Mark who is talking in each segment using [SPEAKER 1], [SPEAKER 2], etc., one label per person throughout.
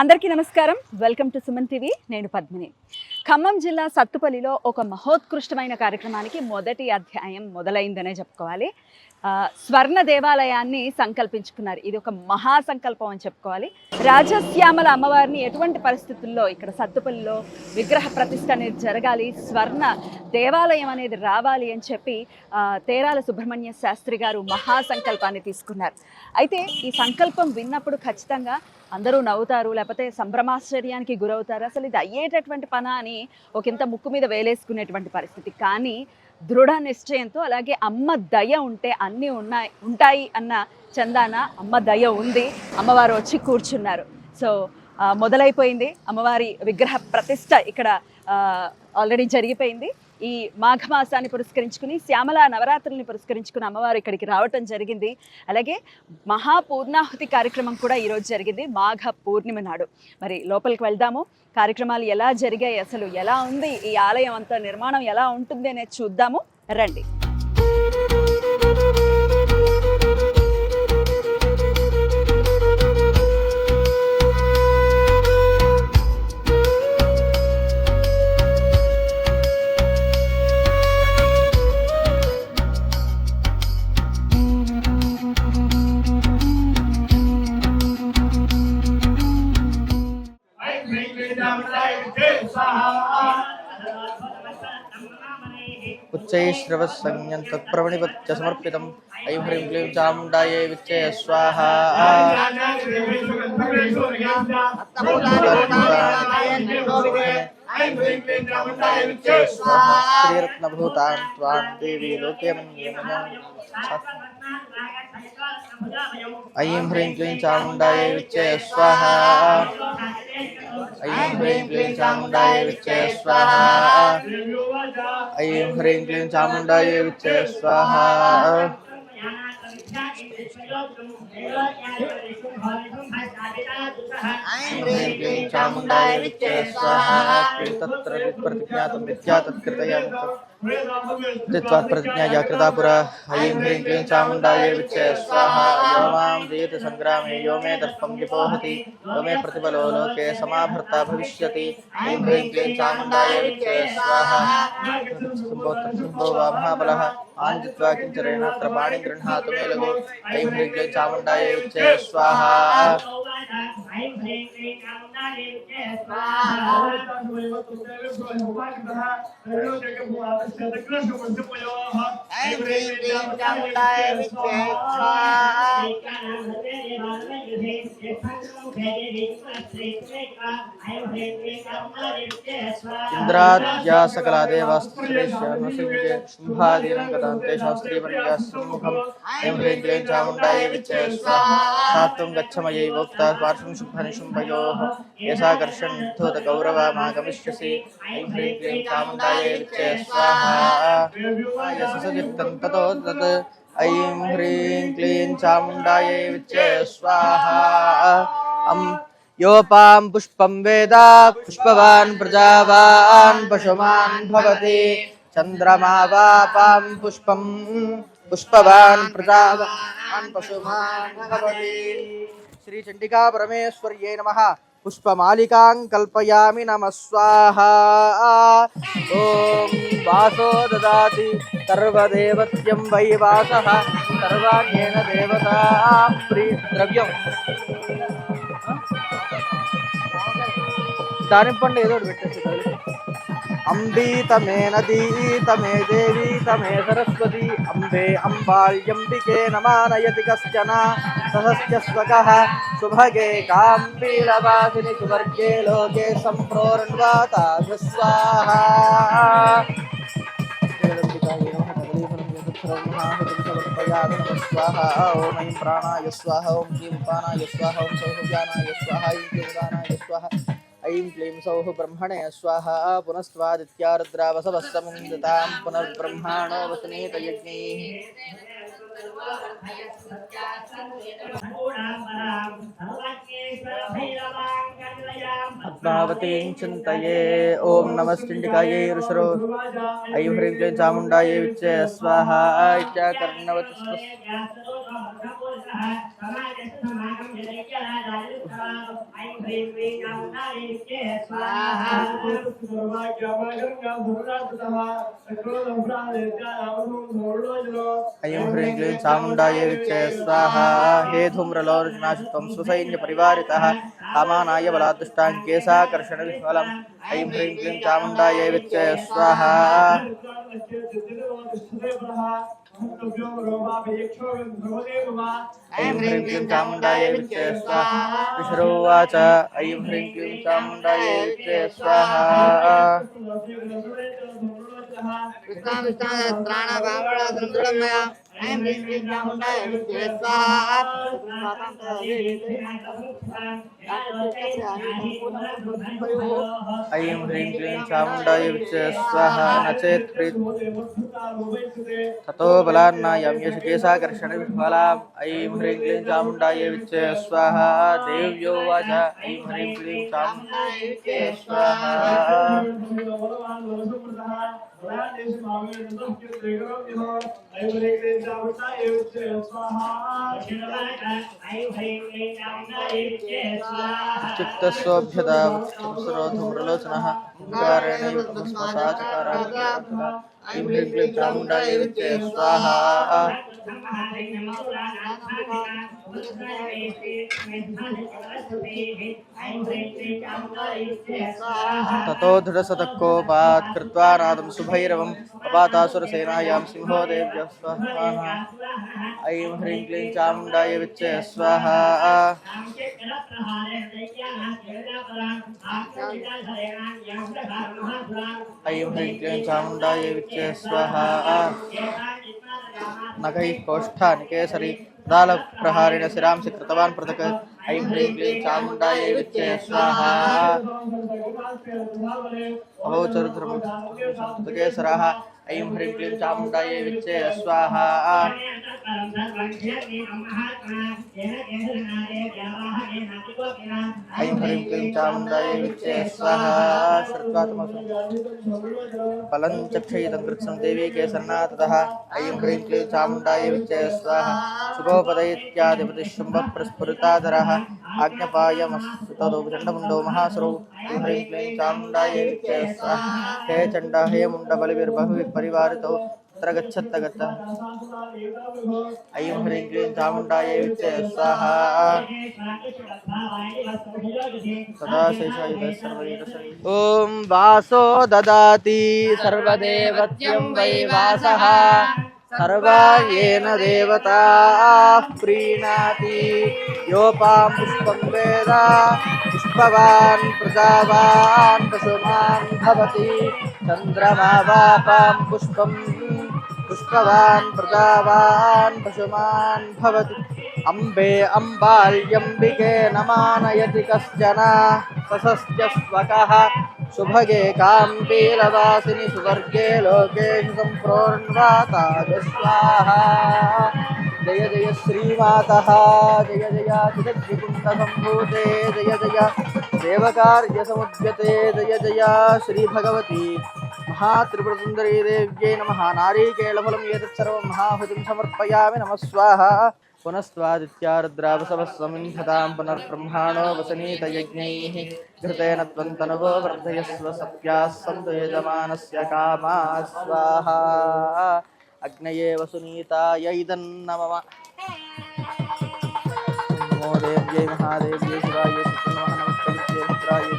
[SPEAKER 1] అందరికీ నమస్కారం. Welcome to Suman TV. నేను పద్మిని. ఖమ్మం జిల్లా సత్తుపల్లిలో ఒక మహోత్కృష్టమైన కార్యక్రమానికి మొదటి అధ్యాయం మొదలైందనే చెప్పుకోవాలి. స్వర్ణ దేవాలయాన్ని సంకల్పించుకున్నారు. ఇది ఒక మహాసంకల్పం అని చెప్పుకోవాలి. రాజశ్యామల అమ్మవారిని ఎటువంటి పరిస్థితుల్లో ఇక్కడ సత్తుపల్లిలో విగ్రహ ప్రతిష్ఠ అనేది జరగాలి, స్వర్ణ దేవాలయం అనేది రావాలి అని చెప్పి తేరాల సుబ్రహ్మణ్య శాస్త్రి గారు మహాసంకల్పాన్ని తీసుకున్నారు. అయితే ఈ సంకల్పం విన్నప్పుడు ఖచ్చితంగా అందరూ నవ్వుతారు, లేకపోతే సంభ్రమాశ్చర్యానికి గురవుతారు. అసలు ఇది అయ్యేటటువంటి పనా అని ఒకంత ముక్కు మీద వేలేసుకునేటువంటి పరిస్థితి. కానీ దృఢ నిశ్చయంతో, అలాగే అమ్మ దయ ఉంటే అన్నీ ఉంటాయి అన్న చందాన అమ్మ దయ ఉంది. అమ్మవారు వచ్చి కూర్చున్నారు. సో మొదలైపోయింది. అమ్మవారి విగ్రహ ప్రతిష్ట ఇక్కడ ఆల్రెడీ జరిగిపోయింది. ఈ మాఘమాసాన్ని పురస్కరించుకుని, శ్యామల నవరాత్రుల్ని పురస్కరించుకుని అమ్మవారు ఇక్కడికి రావటం జరిగింది. అలాగే మహాపూర్ణాహుతి కార్యక్రమం కూడా ఈరోజు జరిగింది, మాఘ పూర్ణిమ నాడు. మరి లోపలికి వెళ్దాము. కార్యక్రమాలు ఎలా జరిగాయి, అసలు ఎలా ఉంది ఈ ఆలయం అంతా, నిర్మాణం ఎలా ఉంటుంది అనేది చూద్దాము. రండి.
[SPEAKER 2] उच्चैश्रवसंज्ञं तत्प्रवणिपत्य समर्पितम् ऐं ह्रीं क्लीं चामुण्डायै विच्चे स्वाहा। श्रीरत्नभूतां त्वां देवी लोके ऐं ह्रीं क्लीं चामुण्डायै विच्चे स्वाहा। ऐं ह्रीं क्लीं चामुण्डायै विच्चे स्वाहा। ऐं ह्रीं क्लीं चामुण्डायै विच्चे स्वाहा। ऐं ह्रीं क्लीं चामुण्डायै विच्चे स्वाहा। तत्र प्रतिज्ञातं विद्या तत्कृतया चित्वात् प्रतिज्ञा कृता पुरा। ऐं ह्रीं क्लीं चामुण्डायै विच्चे स्वाहा। यो मां जयति संग्रामे यो मे दर्पं विपोहति यो मे प्रतिबलो लोके समाभर्ता भविष्यति। ऐं ह्रीं क्लीं चामुण्डायै विच्चे स्वाहा। संभो वा महाबलः आञ्जित्वा किञ्चरेणात्र पाणिं गृह्णातु मे लघु। ऐं ह्रीं क्लीं चामुण्डायै विच्चे स्वाहा। ऐं ह्रीं क्लीं चामुण्डायै विच्चे स्वाहा। ऐं ह्रीं क्लीं चामुण्डायै विच्चे स्वाहा। इंद्राद्या सकला देवास्त्रेश्वरनसिंहे शुंभादीनं गतान्ते शास्त्रीवर्या सम्मुखम्। ऐं ह्रीं क्लीं चामुण्डायै विच्चे स्वाहा। सात्वं गच्छमयै वोक्ता पार्श्वं शुम्भनिशुम्भयोः येषा कर्षन्धूतगौरवमागमिष्यसि। ऐं ह्रीं क्लीं चामुण्डायै विच्चे स्वाहा। यशसजित्तं ततो तत्। ऐं ह्रीं क्लीं चामुण्डायै विच्चे स्वाहा। योपां पुष्पं वेद पुष्पवान् प्रजावान् पशुमान् भवति। चन्द्रमा वापां पुष्पं पुष्पवान् प्रजावान् पशुमान् भवति। श्री चण्डिका परमेश्वर्यै नमः। पुष्पमालिकां कल्पयामि नमः स्वाहा। ॐ वासो ददाति सर्वदेवत्यं वै वासः सर्वाण्येन देवता द्रव्यं दानिपंडे ఏదో పెట్టేసి अंबी तमे नदी तमे देवी तमे सरस्वती अंबे अंबाल्यंबिके नमानयति कश्चन सहस्यस्वकः सुभगे काम्बीलवासिनि सुवर्गे लोके सम्प्रोर्ण्वाता स्वाहा। स्वाहा। ओम ऐं प्राणाय स्वाहा। ओम क्लीं उपानाय स्वाहा। ओम सौभ्यानाय स्वाहा। ऐं क्लीं उदानाय स्वाहा। ऐं क्लीं सौः ब्रह्मणे स्वाहा। पुनस्त्वादित्या रुद्रा वसवः समुदितां पुनर्ब्रह्माणो वसुनीत यज्ञैः। पद्मावतीं चिन्तये। ओम नमस्तिण्डिकायै ऋषरो ऐं ह्रीं क्लीं चामुण्डायै विच्चे स्वाहा इत्याकर्णवतु ऐं ह्रीं क्लीं चामुण्डायै विच्चे स्वाहा। हे धूम्रलोचनाशुत्वं स्वसैन्यपरिवारितः कामानाय बलादुष्टां केशाकर्षणविह्वलम् ऐं ह्रीं क्लीं चामुण्डायै विच्चे स्वाहा। ऐं ह्रीं क्लीं चामुण्डायै विच्चे स्वाहा। विष्णुवाच ऐं ह्रीं क्लीं चामुण्डायै विच्चे स्वाहा। ऐं ह्रीं क्लीं चामुण्डायै विच्चे स्वाहा। न चेत् ततो बलान्नायं यशकेशाकर्षणविह्वलाम् ऐं ह्रीं क्लीं चामुण्डायै विच्चे स्वाहा। देव्योवाच ऐं ह्रीं क्लीं चामुण्डायै विच्चे स्वाहा। चित्तस्वभ्यतावत्सरोधुम्रलोचनः ओंकारेणैव तमस्मसाचकारात् ऐं ह्रीं क्लीं चामुण्डायै विच्चे स्वाहा। ततो दृढसतकोपात् कृत्वा नादं सुभैरवं पपातासुरसेनायां सिंहो देव्यः स्वाहा। ऐं ह्रीं क्लीं चामुण्डायै विच्चे स्वाहा। ऐं ह्रीं क्लीं चामुण्डायै विच्चे स्वाहा। नखैः कोष्ठानिकेसरी दालप्रहारेण शिरांसि कृतवान् पृथक् ऐं ह्रीं क्लीं चामुण्डायै विच्चे स्वाहा। अवौचरुद्रमुकेसरः ऐं ह्रीं क्लीं चामुण्डायै विच्चे स्वाहा। ऐं ह्रीं क्लीं चामुण्डायै विच्चे स्वाहा। श्रुत्वा फलं चक्षयितं कृत्स्नं देवी केसरनाथतः ऐं ह्रीं क्लीं चामुण्डायै विच्चे स्वाहा। शुभोपदयित्यादिपतिशुम्भः प्रस्फुरिताधरः आज्ञापायमस्तुतदो महासुरौ ऐं ह्रीं क्लीं चामुण्डायै विच्चे स्वाहा। हे चण्ड हे मुण्डबलिभिर्बहुभिः परिवारितौ तत्र गच्छत्त गतः ऐं ह्रीं क्लीं चामुण्डायै विच्चे स्वाहा। सदा शेषायुधः सर्वैरसै। ॐ वासो ददाति सर्वदेवत्यं वै वासः सर्वायेन देवताः प्रीणाति। योपां पुष्पं वेद पुष्पवान् प्रजावान् पशुमान् भवति। चन्द्रमा वापां पुष्पं पुष्पवान् प्रजावान् पशुमान् भवति। अम्बे अम्बाल्यम्बिके नमानयति कश्चन सशस्त्यस्वकः सुभगे काम्पीलवासिनि सुवर्गे लोकेषु सम्प्रोन्वाता स्वाहा। जय जय श्रीमातः जय जय चिदग्निकुण्डसम्भूते जय जय देवकार्यसमुद्यते जय जय श्रीभगवती महात्रिपुरसुन्दरी देव्यै नमः। नारीकेलफलं एतत् सर्वं महाहुतिं समर्पयामि नमः स्वाहा। पुनस्त्वादित्यारुद्रावसवस्वमिन्धतां पुनर्ब्रह्माणो वसनीतयज्ञैः घृतेन त्वन्तनुवो वर्धयस्व सत्याः सन्तु यजमानस्य कामाः स्वाहा। अग्नये वसुनीतायै दन्नमः। नमो देव्यै महादेव्यै शिवायै नमः। नमस्ते मित्रायै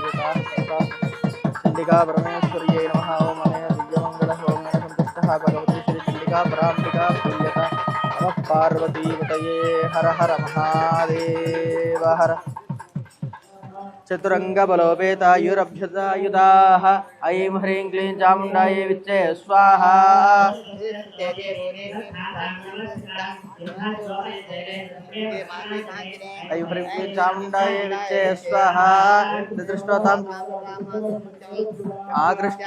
[SPEAKER 2] चण्डिका परमेश्वर्यै नमः। ओम अनेन दिव्यमङ्गलः ओम सन्तुष्टः भगवती श्रीचण्डिका पराम्बिका प्रीयता नमः। पार्वतीपतये हर हर महादेव हर। चतुरङ्गबलोपेतायुरभ्युतायुधाः ऐं ह्रीं क्लीं चामुण्डायै विच्चे स्वाहा। ऐं ह्रीं क्लीं चामुण्डायै विच्चे स्वाहा। दृष्ट्वा ताम् आकृष्ट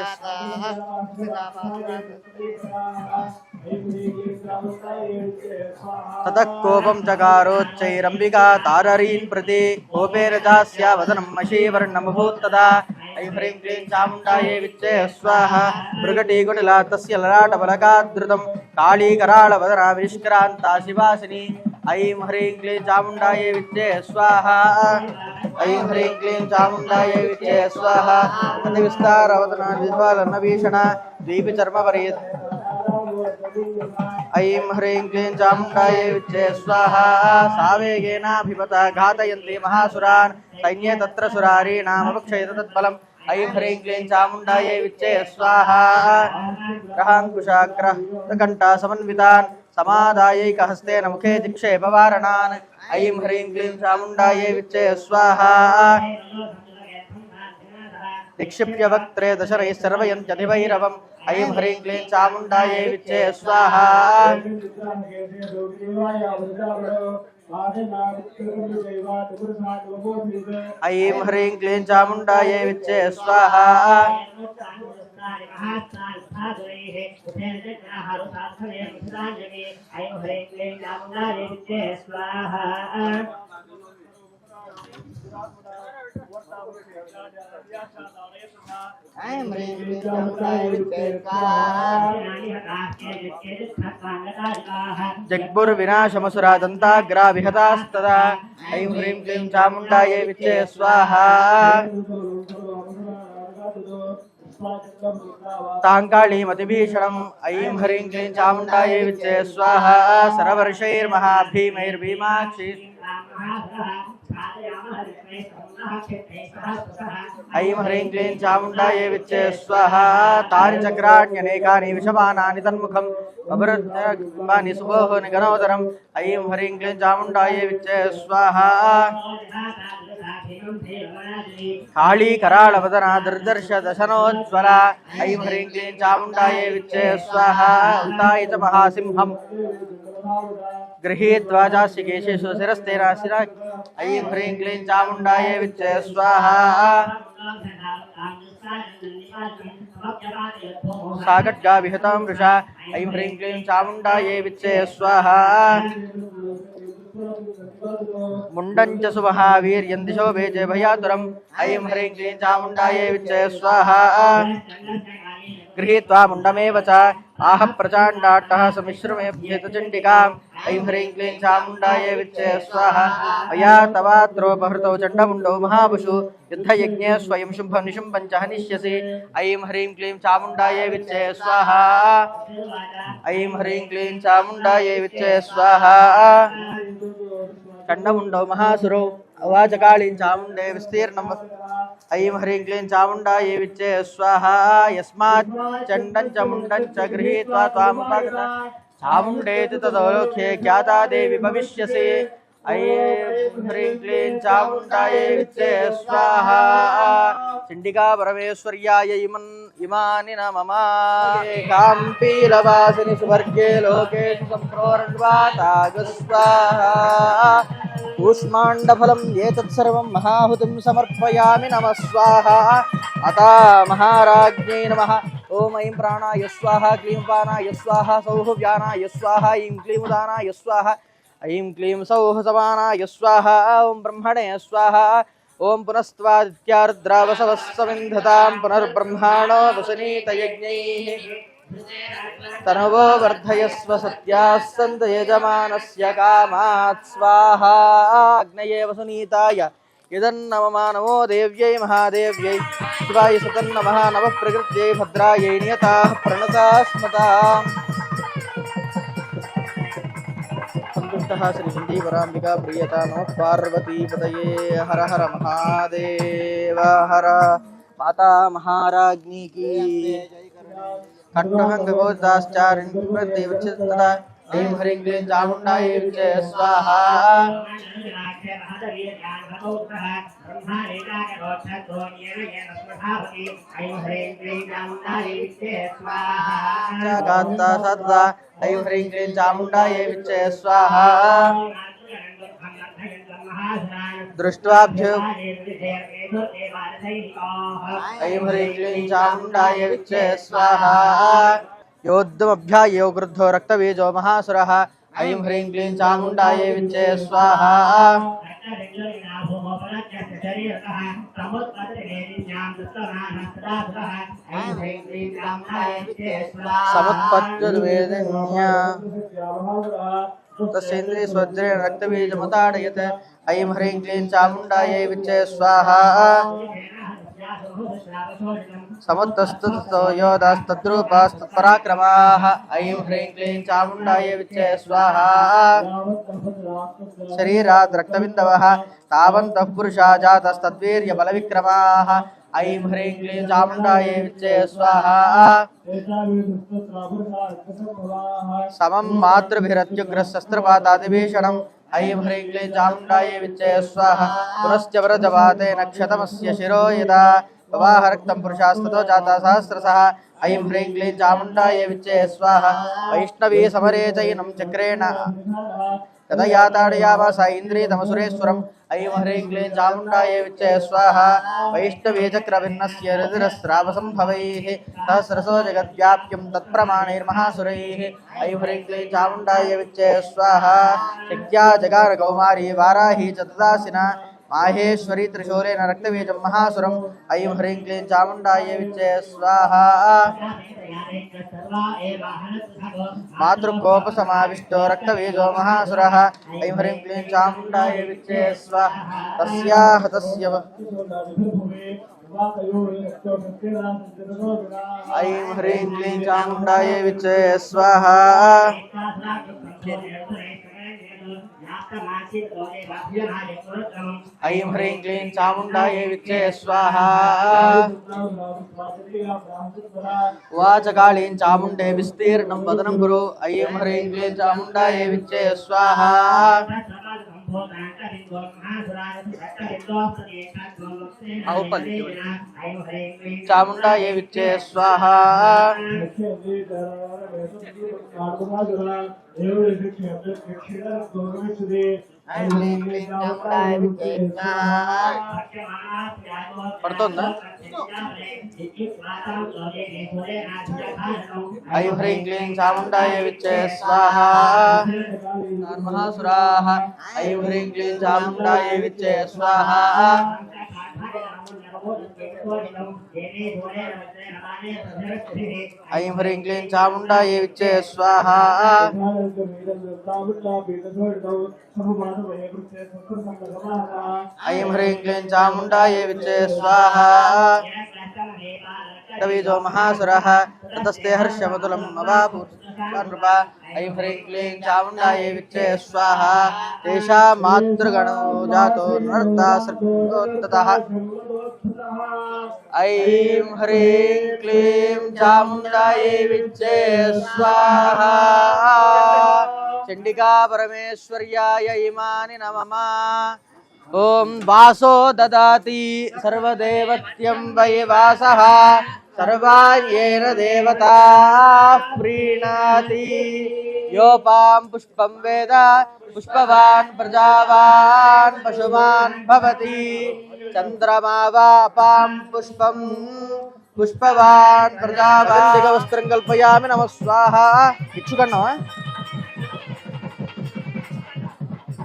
[SPEAKER 2] ततः कोपं चकारोच्चैरम्बिका ताररीन् प्रति कोपेन चास्या वदनं मशीवर्णमभूत्तदा ऐं ह्रीं क्लीं चामुण्डायै विच्चे स्वाहा मृगटीकुटिला तस्य ललाटबलकाद्धृतं काळीकराळवदना विनिष्क्रान्ता शिवासिनी ऐं ह्रीं क्लीं चामुण्डायै विच्चे स्वाहा ऐं ह्रीं क्लीं चामुण्डायै विच्चे स्वाहा अतिविस्तारवदना विह्वलन्नभीषणा द्वीपचर्मपरीत् ऐं ह्रीं क्लीं चामुण्डायै विच्चे स्वाहा सावेगेनाभिपता घातयन्ति महासुरान् सैन्ये तत्र सुरारीणामपक्षयत तत्फलम् ऐं ह्रीं क्लीं चामुण्डायै विच्चे स्वाहा ग्रहाङ्कुशाग्रकण्ठा समन्वितान् समादायैकहस्तेन मुखे दिक्षेपवारणान् ऐं ह्रीं क्लीं चामुण्डायै विच्चे स्वाहा निक्षिप्य वक्त्रे दशरैः सर्वयन्त्यधिभैरवम् ऐं ह्रीं क्लीं चामुण्डायै विच्चे स्वाहा ऐं ह्रीं क्लीं चामुण्डायै विच्चे स्वाहा जग्मुर्विनाशमसुरा दन्ताग्रा विहतास्तदा ऐं ह्रीं क्लीं चामुण्डायै विच्चे स्वाहा ताङ्काळीमतिभीषणम् ऐं ह्रीं क्लीं चामुण्डायै विच्चे स्वाहा सरवर्षैर्महाभीमैर्भीमाक्षी ऐं ह्रीं क्लीं चामुण्डायै विच्चे स्वाहा तारिचक्राण्यनेकानि विषमानानि तन्मुखम् अवरुद्धानि सुबोः निगनोदरम् ऐं ह्रीं क्लीं चामुण्डायै विच्चे स्वाहा काली कराळवदना दुर्दर्श दशनोज्ज्वला ऐं ह्रीं क्लीं चामुण्डायै विच्चे स्वाहा उताय च महासिंहम् गृहीत्वा चास्यकेशेषु शिरस्तेनाशिरा ऐं ह्रीं क्लीं चामुण्डायै विच्चे स्वाहा सागट्गा विहतां वृषा ऐं ह्रीं क्लीं चामुण्डायै विच्चे स्वाहा मुण्डञ्च सुमहावीर्यं दिशो भेजे भयातुरम् ऐं ह्रीं क्लीं चामुण्डायै विच्चे स्वाहा गृहीत्वा मुण्डमेव च आह प्रचाण्डाट्टः समिश्रमेभ्येत चण्डिकाम् ऐं ह्रीं क्लीं चामुण्डायै विच्चे स्वाहा अया तवात्रोपहृतौ चण्डमुण्डौ महावशु युद्धयज्ञे स्वयं शुम्भं निशुम्भं च हनिष्यसि ऐं ह्रीं क्लीं चामुण्डायै विच्चे स्वाहा ऐं ह्रीं क्लीं चामुण्डायै विच्चे स्वाहा चण्डमुण्डौ महासुरौ अवाच काळीं चामुण्डे विस्तीर्णं ऐं ह्रीं क्लीं चामुण्डायै विच्चे स्वाहा यस्मात् चण्डं च मुण्डं च गृहीत्वा त्वामुपागता चामुण्डेति तदोलोक्ये ख्याता देवी भविष्यसि ऐं ह्रीं क्लीं चामुण्डायै विच्चे स्वाहा चण्डिका परमेश्वर्याय इमानि नमः काम्पीलवासिनि सुवर्गे लोकेषु सम्प्रोर्वातागस्वाहा कूष्माण्डफलम् एतत्सर्वं महाहुतिं समर्पयामि नमः स्वाहा अता महाराज्ञै नमः ओम ऐं प्राणाय स्वाहा क्लीं पानाय स्वाहा सौः व्यानाय स्वाहा ऐं क्लीं उदानाय स्वाहा ऐं क्लीं सौः समानाय स्वाहा ओम ब्रह्मणे स्वाहा ओम पुनस्त्वादित्यारुद्रावसवः समिन्धतां पुनर्ब्रह्माणो वसनीतयज्ञैः तनवो वर्धयस्व सत्याः सन्त यजमानस्य कामात् स्वाहा अग्नये वसुनीताय यदन्नमः नमो देव्यै महादेव्यै शिवाय सतन्नमः नमः प्रकृत्यै भद्रायै नियताः प्रणता स्मताम् संतुष्टः श्री संदीपराम्बिका प्रियता नमः पार्वतीपतये हर हर महादेव हर माता महाराज्ञी की खट्टहंगोदाश्चारिण्यदेवचित्तदा ऐं ह्रीं क्लीं चामुण्डायै विच्चे स्वाहा गाता सदा ऐं ह्रीं क्लीं चामुण्डायै विच्चे स्वाहा दृष्ट्वाभ्यो ऐं ह्रीं क्लीं चामुण्डायै विच्चे स्वाहा योद्धमभ्यायो गृद्धो रक्तबीजो महासुरः ऐं ह्रीं क्लीं चामुण्डायै विच्चे स्वाहा समुत्पत्तिर्वेदिन्या तस्येन्द्रिय स्वज्रेण रक्तबीजमुताडयत् ऐं ह्रीं क्लीं चामुण्डायै विच्चे स्वाहा समुत्तस्तुतो योदास्तद्रूपास्तत्पराक्रमाः ऐं ह्रीं क्लीं चामुण्डायै विच्चे स्वाहा शरीरात् रक्तबिन्दवः तावन्तः पुरुषा जातस्तद्वीर्यबलविक्रमाः ऐं ह्रीं क्लीं चामुण्डायै विच्चे स्वाहा समं मातृभिरत्युग्रशस्त्रपातादिभीषणम् ऐं ह्रीं क्लीं चामुण्डायै विच्चे स्वाहा पुनश्च व्रजवाते नक्षतमस्य शिरो यदा प्रवाह रक्तं पुरुषास्ततो जाता सहस्रशः ऐं ह्रीं क्लीं चामुण्डायै विच्चे स्वाहा वैष्णवी समरे चैनं चक्रेण तदया ताडयामास इन्द्रियतमसुरेश्वरम् ऐं ह्रीं क्लीं चामुण्डायै विच्चे स्वाहा वैष्णवी चक्रभिन्नस्य रुधिरस्रावसम्भवैः सहस्रशो जगद्व्याप्यं तत्प्रमाणैर्महासुरैः ऐं ह्रीं क्लीं चामुण्डायै विच्चे स्वाहा शक्त्या जगार कौमारी वाराही च तदासिना माहेश्वरी त्रिशूलेन रक्तबीजं महासुरम् ऐं ह्रीं क्लीं चामुण्डायै विच्चे स्वाहा मातृकोपसमाविष्टो रक्तबीजो महासुरः ऐं ह्रीं क्लीं चामुण्डायै विच्चे स्वाहा तस्याः तस्य ऐं ह्रीं क्लीं चामुण्डायै विच्चे स्वाहा ऐं ह्रीं क्लीं चामुण्डायै विच्चे स्वाहा उवाच कालीं चामुण्डे विस्तीर्णं वदनं गुरु ऐं ह्रीं क्लीं चामुण्डायै विच्चे स्वाहा चामुण्डायै विच्चे स्वाहा పడుతుందా ఐం హ్రీం క్లీం చాముండాయ విచ్చే స్వాహా మహాసురాః ఐం హ్రీం క్లీం చాముండాయ విచ్చే స్వాహా ఐం హ్రీం క్లీం చాముండాయ విచ్చే స్వాహా ఐం హ్రీం క్లీం చాముండాయ విచ్చే స్వాహా कविजो महासुरः ततस्ते हर्षमतुलम् अवापुरुषा ऐं ह्रीं क्लीं चामुण्डायै विच्चे स्वाहा तेषां मातृगणो जातो नर्ता सर्वोत्ततः ऐं ह्रीं क्लीं चामुण्डायै विच्चे स्वाहा चण्डिका परमेश्वर्याय इमानि नमः ओम वासो ददाति सर्वदेवत्यं वै वासः सर्वायेन देवता प्रीणाति योपां पुष्पं वेद पुष्पवान् प्रजावान् पशुमान् भवति चन्द्रमा वापां पुष्पं पुष्पवान् प्रजावान् दिगवस्त्रं कल्पयामि नमः स्वाहा इक्षुकण्णः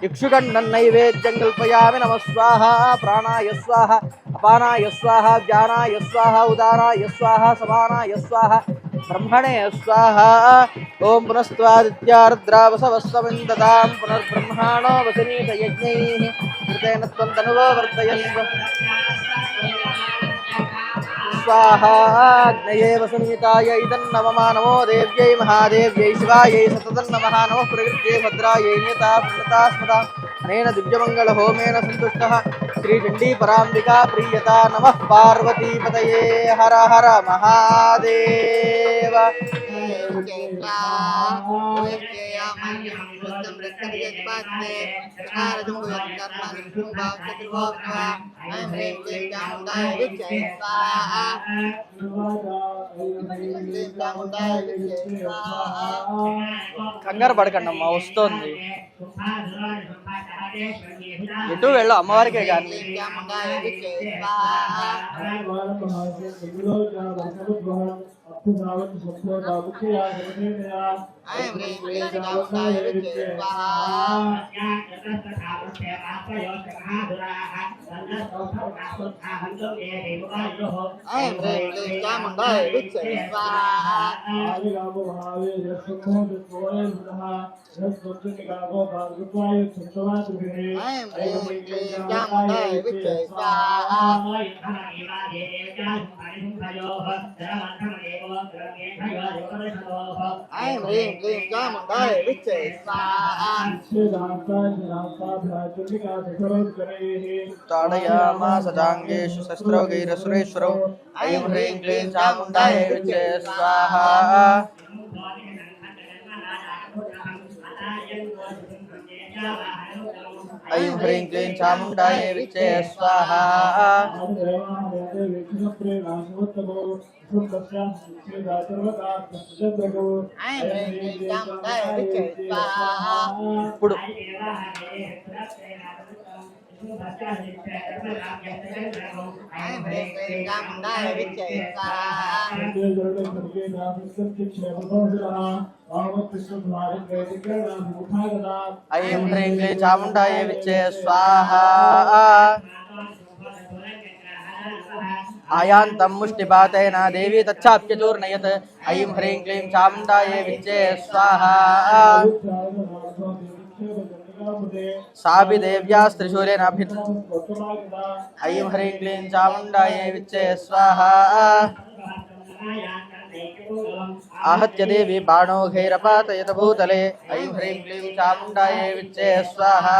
[SPEAKER 2] इक्षुकण्डं नैवेद्यं कल्पयामि नमः स्वाहा प्राणाय स्वाहा अपानाय स्वाहा व्यानाय स्वाहा उदानाय स्वाहा समानाय स्वाहा ब्रह्मणे स्वाहा ओम पुनस्त्वादित्या रुद्रावसवस्वमिन्दतां पुनर्ब्रह्माणो वसनीत यज्ञैः कृतेन त्वं तनुवो वर्धयस्व स्वाहा अग्नये वसनीताय इदं नमः नमो देव्यै महादेव्यै शिवायै सततं नमः नमः प्रकृत्यै भद्रायै नियता प्रणता स्मता अनेन दिव्यमङ्गलहोमेन सन्तुष्टः श्रीचण्डी पराम्बिका प्रीयता नमः पार्वतीपतये हर हर महादेव కంగారు పడకండమ్మా వస్తుంది ఎటు వెళ్ళు అమ్మవారికే కానీ ऐं ह्रीं क्लीं चामुण्डायै विच्चे स्वाहा ऐं ह्रीं क्लीं चामुण्डायै विच्चे स्वाहा ऐं ह्रीं क्लीं चामुण्डायै विच्चे स्वाहा ऐं ह्रीं क्लीं चामुण्डायै विच्चे स्वाहा ताडयामास जाङ्गेषु शस्त्रौघैरसुरेश्वरौ ऐं ह्रीं क्लीं चामुण्डायै विच्चे स्वाहा ऐं ह्रीं क्लीं चामुण्डायै विच्चे स्वाहा ఇప్పుడు ऐं ह्रीं क्लीं चामुण्डायै विच्चे स्वाहा आयान्तं मुष्टिपातेन देवी तच्छाप्यचूर्णयत् ऐं ह्रीं क्लीं चामुण्डायै विच्चे स्वाहा सापि देव्यास्त्रिशूलेन ऐं ह्रीं क्लीं चामुण्डायै विच्चे स्वाहा आहत्य देवी बाणौघैरपातयत भूतले ऐं ह्रीं क्लीं चामुण्डायै विच्चे स्वाहा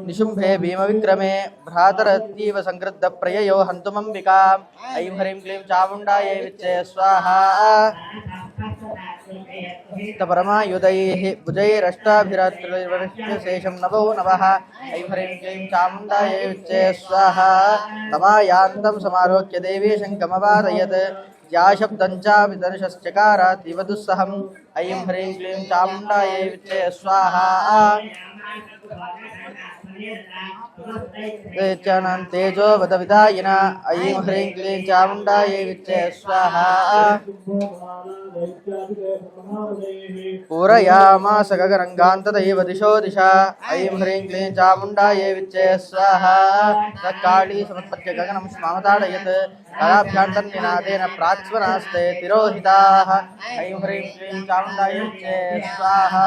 [SPEAKER 2] निशुम्भे भीमविक्रमे भ्रातरतीव संकृद्धप्रययो हन्तुमम्बिकाम् ऐं ह्रीं क्लीं चामुण्डायै विच्चे स्वाहा परमायुधैः भुजैरष्टाभिरात्रिवर्षशेषं नभो नमः ऐं ह्रीं क्लीं चामुण्डायै विच्चे स्वाहा तमायान्तं समारोह्य देवी शङ्खमवादयत् या शब्दं चापि दर्शश्चकारातीव दुस्सहम् ऐं ह्रीं क्लीं चामुण्डायै विच्चे स्वाहा तेजो वदविदायिन ऐं ह्रीं क्लीं चामुण्डायै विच्चे स्वाहा पूरयामास गगनङ्गान्तदैव दिशो दिशा ऐं ह्रीं क्लीं चामुण्डायै विच्चे स्वाहा तत्काली समुत्पत्य गगनं स्मामताडयत् कलाभ्यान्तर्निनादेन प्राक्स्वनास्ते तिरोहिताः ऐं ह्रीं क्लीं चामुण्डायै विच्चे स्वाहा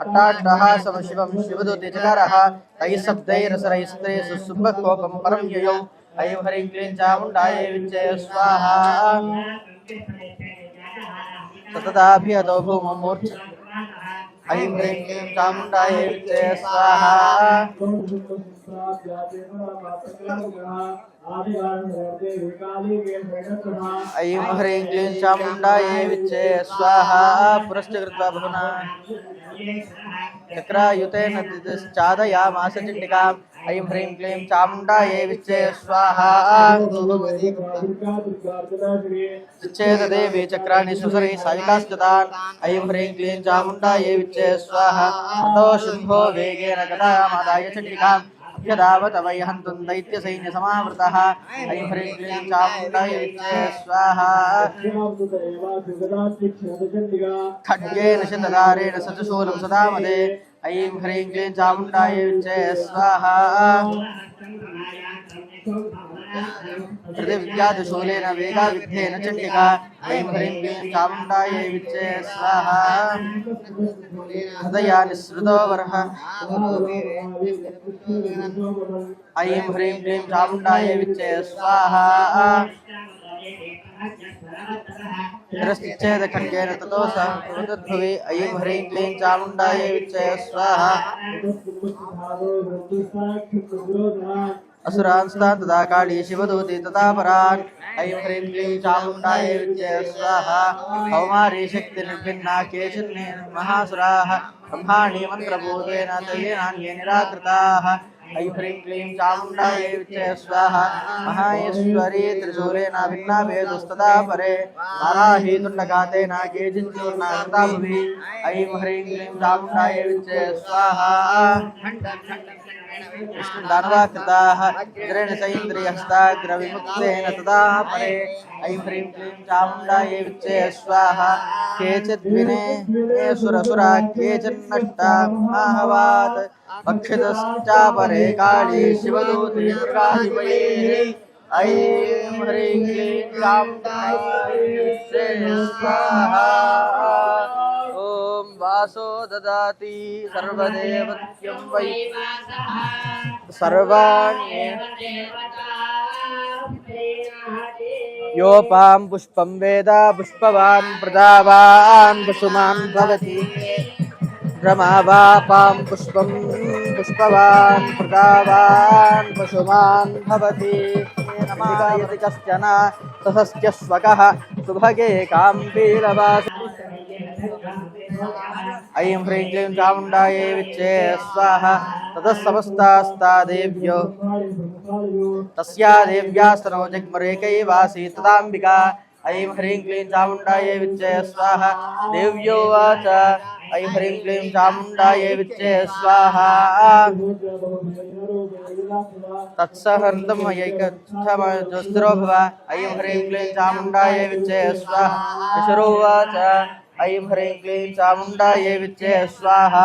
[SPEAKER 2] अट्टाट्टः समशिवं शिवदूतिचकारः तैः शब्दैरसरैस्ते सुसुम्भकोपं परं ययौ ऐं ह्रीं क्लीं चामुण्डायै विच्चे स्वाहा सतताभिहतो भूमौ मूर्छ ऐं ह्रीं क्लीं चामुण्डायै विच्चे स्वाहा ऐं ह्रीं क्लीं चामुण्डायै विच्चे स्वाहा पुरश्च कृत्वा बहुना चक्रायुतेन चादयामास चण्डिकाम् ऐं ह्रीं क्लीं चामुण्डायै विच्चे स्वाहा चेतदेवी चक्राणि सुसरै सायिकास्तदान् ऐं ह्रीं क्लीं चामुण्डायै विच्चे स्वाहा ततो शुम्भो वेगेन गदामादाय चण्डिकाम् अभ्यधावत वै हन्तुं दैत्यसैन्यसमावृतः ऐं ह्रीं क्लीं चामुण्डायै विच्चे स्वाहा खड्गेन शतधारेण शतशूलं सदामदे ऐं ह्रीं क्लीं चामुण्डायै विच्चे स्वाहा पृथिव्यादिशूलेन वेगाविद्धेन चण्डिका ऐं ह्रीं क्लीं चामुण्डायै विच्चे स्वाहा हृदया निःसृतो वरः ऐं ह्रीं क्लीं चामुण्डायै विच्चे स्वाहा तिरश्चेद खड्गेन ततो सः प्रवदद्भुवि ऐं ह्रीं क्लीं चामुण्डायै विच्चे स्वाहा असुरांस्तान् तदा काली शिवदूती तथा परान् ऐं ह्रीं क्लीं चामुण्डायै विच्चे स्वाहा कौमारी शक्तिर्भिन्ना केचिन्ने महासुराः ब्रह्माणि मन्त्रभूतेन तयेनान्ये निराकृताः ऐं ह्रीं क्लीं चामुण्डायै विच्चे स्वाहा महाईश्वरी त्रिशूलेन भिन्नाभेदस्तदा परे वाराही तुण्डकाते नागे जिञ्चूर्णाकृता भुवि ऐं ह्रीं क्लीं चामुण्डायै विच्चे स्वाहा दानवाकृताः वज्रेण चैन्द्रियहस्ताग्रविमुक्तेन तदा परे ऐं ह्रीं क्लीं चामुण्डायै विच्चे स्वाहा केचिद्विने सुरसुरा केचिन्नष्टा महाहवात् भक्षितश्चापरे काली शिवदूती दुर्गाधिपये ऐं ह्रीं क्लीं चामुण्डायै विच्चे स्वाहा ॐ वासो ददाति सर्वदेवत्यं वै सर्वाण्ये योपां पुष्पं वेद पुष्पवान् प्रजावान् पशुमान् भवति भ्रमावापां पुष्पं पुष्पवान् प्रजावान् पशुमान् भवति नमायति कश्चन सहस्य स्वकः सुभगे काम्बीरवास ऐं ह्रीं क्लीं चामुण्डायै विच्चे स्वाहा ततः समस्तास्ता देव्यो तस्या देव्यास्तनो जग्मरेकैवासीत् तदाम्बिका ऐं ह्रीं क्लीं चामुण्डायै विच्चे स्वाहा देव्यो वाच ऐं ह्रीं क्लीं चामुण्डायै विच्चे स्वाहा तत्सहन्तमयैकस्थमजस्थिरो भव ऐं ह्रीं क्लीं चामुण्डायै विच्चे स्वाहा विशुरोवाच ऐं ह्रीं क्लीं चामुण्डायै विच्चे स्वाहा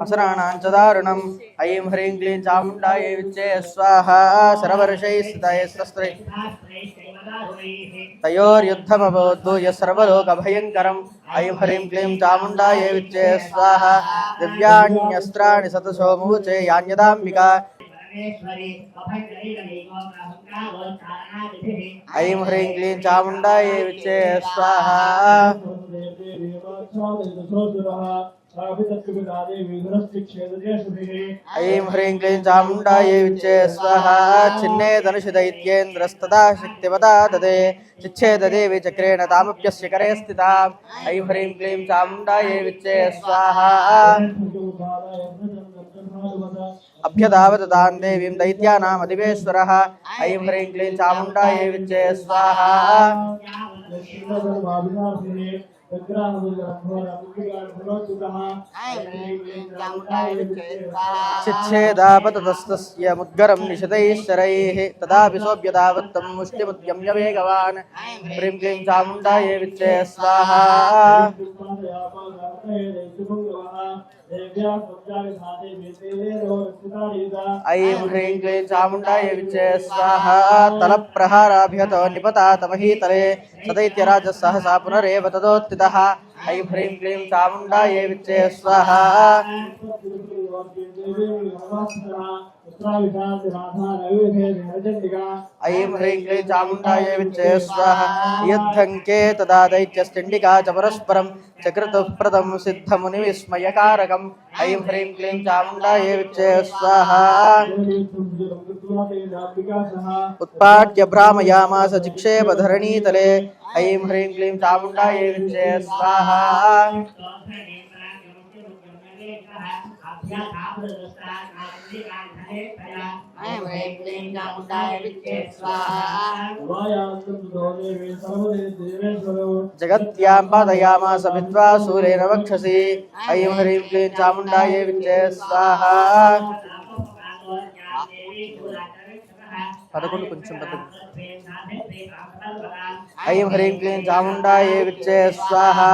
[SPEAKER 2] असराणां च दारुणम् ऐं ह्रीं क्लीं चामुण्डायै विच्चे स्वाहा सर्वर्षैः स्थितैस्तस्त्रै तयोर्युद्धमभूद्भूय सर्वलोकभयङ्करम् ऐं ह्रीं क्लीं चामुण्डायै विच्चे स्वाहा दिव्याण्यस्त्राणि सतशो मुचे यान्यदाम्बिका ऐं ह्रीं क्लीं चामुण्डायै विच्चे स्वाहा ऐं ह्रीं क्लीं चामुण्डायै विच्चे स्वाहा छिन्ने धनुषदैत्येन्द्रस्तदा शक्तिवदा ददे चिच्छेददेवी चक्रेण तामप्यस्य करे स्थिताम् ऐं ह्रीं क्लीं चामुण्डायै विच्चे स्वाहा अभ्यधावत तां देवीं दैत्यानाम् अधिवेश्वरः ऐं ह्रीं क्लीं चामुण्डायै विच्चे स्वाहा चिच्छेदापततस्तस्य मुद्गरं निशितैः शरैः तदापि सोऽभ्यधावत्तं मुष्टिमुद्यम्य वेगवान् ह्रीं क्लीं चामुण्डायै विच्चे स्वाहा ऐं ह्रीं क्लीं चामुण्डायै विच्चे स्वाहा तलप्रहाराभ्यतो निपतातमहीतले सदैत्यराजः सहसा पुनरेव तदोत्थितः ऐं ह्रीं क्लीं चामुण्डायै विच्चे स्वाहा ऐं ह्रीं क्लीं चामुण्डायै विच्चे स्वाहा यद्धङ्के तदा दैत्यस्तिण्डिका च परस्परं चक्रतुः प्रदं सिद्धमुनिविस्मयकारकम् ऐं ह्रीं क्लीं चामुण्डायै विच्चे स्वाहा उत्पाट्य भ्रामयामास चिक्षेपधरणीतले ऐं ह्रीं क्लीं चामुण्डायै विच्चे स्वाहा जगत्यां पादयामास विद्वा सूरेण वक्षसि ऐं ह्रीं क्लीं चामुण्डायै विच्चे स्वाहा पदकोण्डु కొంచెం ऐं ह्रीं क्लीं चामुण्डायै विच्चे स्वाहा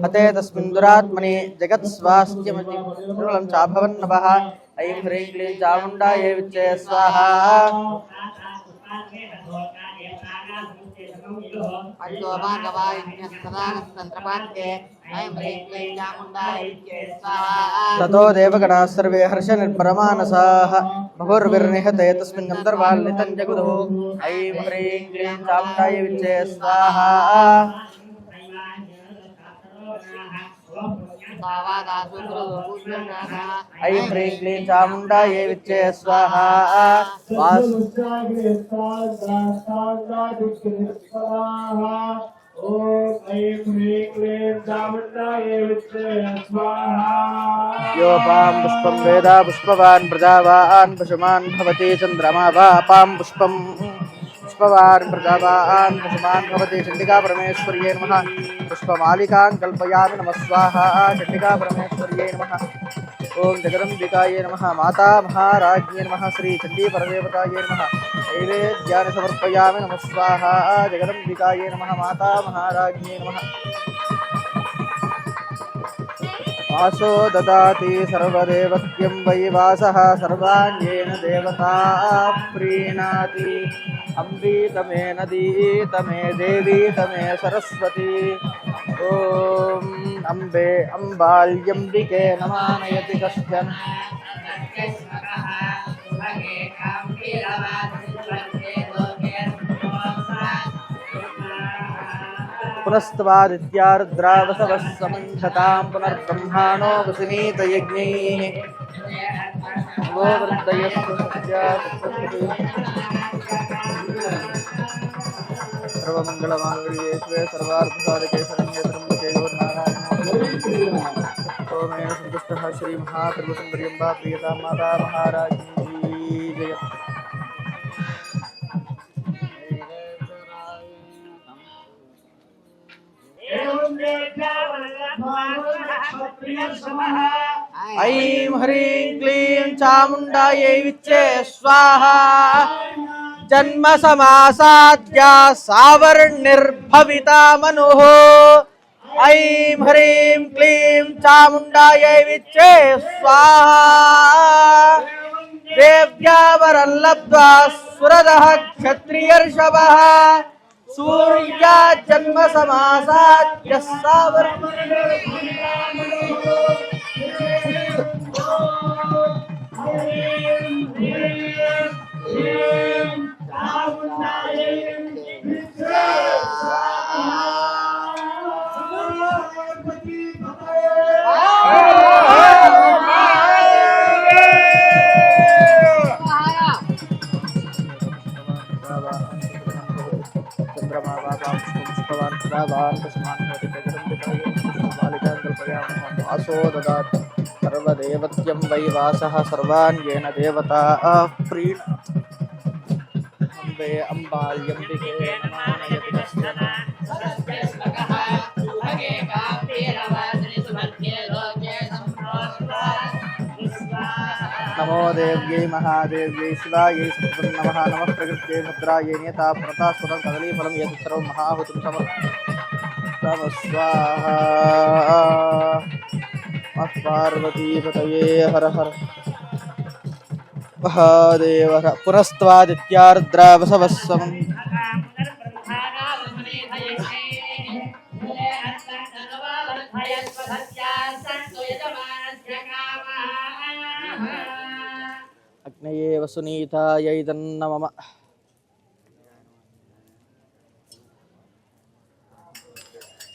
[SPEAKER 2] हते तस्मिन् दुरात्मनि जगत्स्वास्थ्यमतिर्मलं चाभवन्नभः ऐं ह्रीं क्लीं चामुण्डायै विच्चे स्वाहा ततो देवगणाः सर्वे हर्षनिर्भरमानसाः बहुर्विर्निहते तस्मिन् गन्धर्वाल्लितं जगुदुः ऐं ह्रीं क्लीं चामुण्डायै विच्चे स्वाहा ऐं ह्रीं क्लीं चामुण्डायै विच्चे स्वाहा ॐ ऐं ह्रीं क्लीं चामुण्डायै योपां पुष्पं वेद पुष्पवान् प्रजावान् पशुमान् भवति चन्द्रमा वापां पुष्पं पुष्पवान् प्रजावान् पशुमान् भवति चण्डिका परमेश्वर्यै नमः पुष्पमालिकां कल्पयामि नमः स्वाहा चण्डिका परमेश्वर्यै नमः ओम जगदम्बिकायै नमः माता महाराज्ञै नमः श्री चण्डी परदेवतायै नमः नैवेद्यानि समर्पयामि नमः स्वाहा जगदम्बिकायै नमः माता महाराज्ञै नमः वासो ददाति सर्वदेवत्यं वै वासः सर्वाण्येन देवता प्रीणाति अम्बी तमे नदी तमे देवी तमे सरस्वती ओम अम्बे अम्बाल्यम्बिके नमानयति कश्चन पुनस्त्वादित्यारुद्रावसवः समञ्छतां पुनर्ब्रह्माणो वसुनीत यज्ञैः वो वृद्धयस्तु सर्वमङ्गलमाङ्गल्ये शिवे सर्वार्थसाधके शरण्ये त्र्यम्बके गौरी नारायणे ओमेन सन्तुष्टः श्रीमहात्रिपुरसुन्दर्यम्बा प्रियतां माता महाराज्ञी जय। ऐं ह्रीं क्लीं चामुण्डायै विच्चे स्वाहा जन्म समासाद्या सावर्णिर्भविता मनुः ऐं ह्रीं क्लीं चामुण्डायै विच्चे स्वाहा देव्या वरं लब्ध्वा सुरदः क्षत्रियर्षभः सूर्या जन्म समासाद्य सावर्णिर्भविता मनुः वासो ददाति सर्वदेवत्यं वै वासः सर्वाण्येन देवता प्रीणाति अम्बे अम्बाल्यम्बिके नमानयति कश्चन नमो देव्यै महादेव्यै शिवायै सत्वं नमः नमः प्रकृत्यै भद्रायै नियता प्रता स्वतं कदलीफलं यत् सर्वं महाहुतं समर्पयामि स्वाहा पार्वतीपतये हर हर महादेव पुनस्त्वादित्यारुद्रावसवः अग्नये वसुनीतायै तन्नमः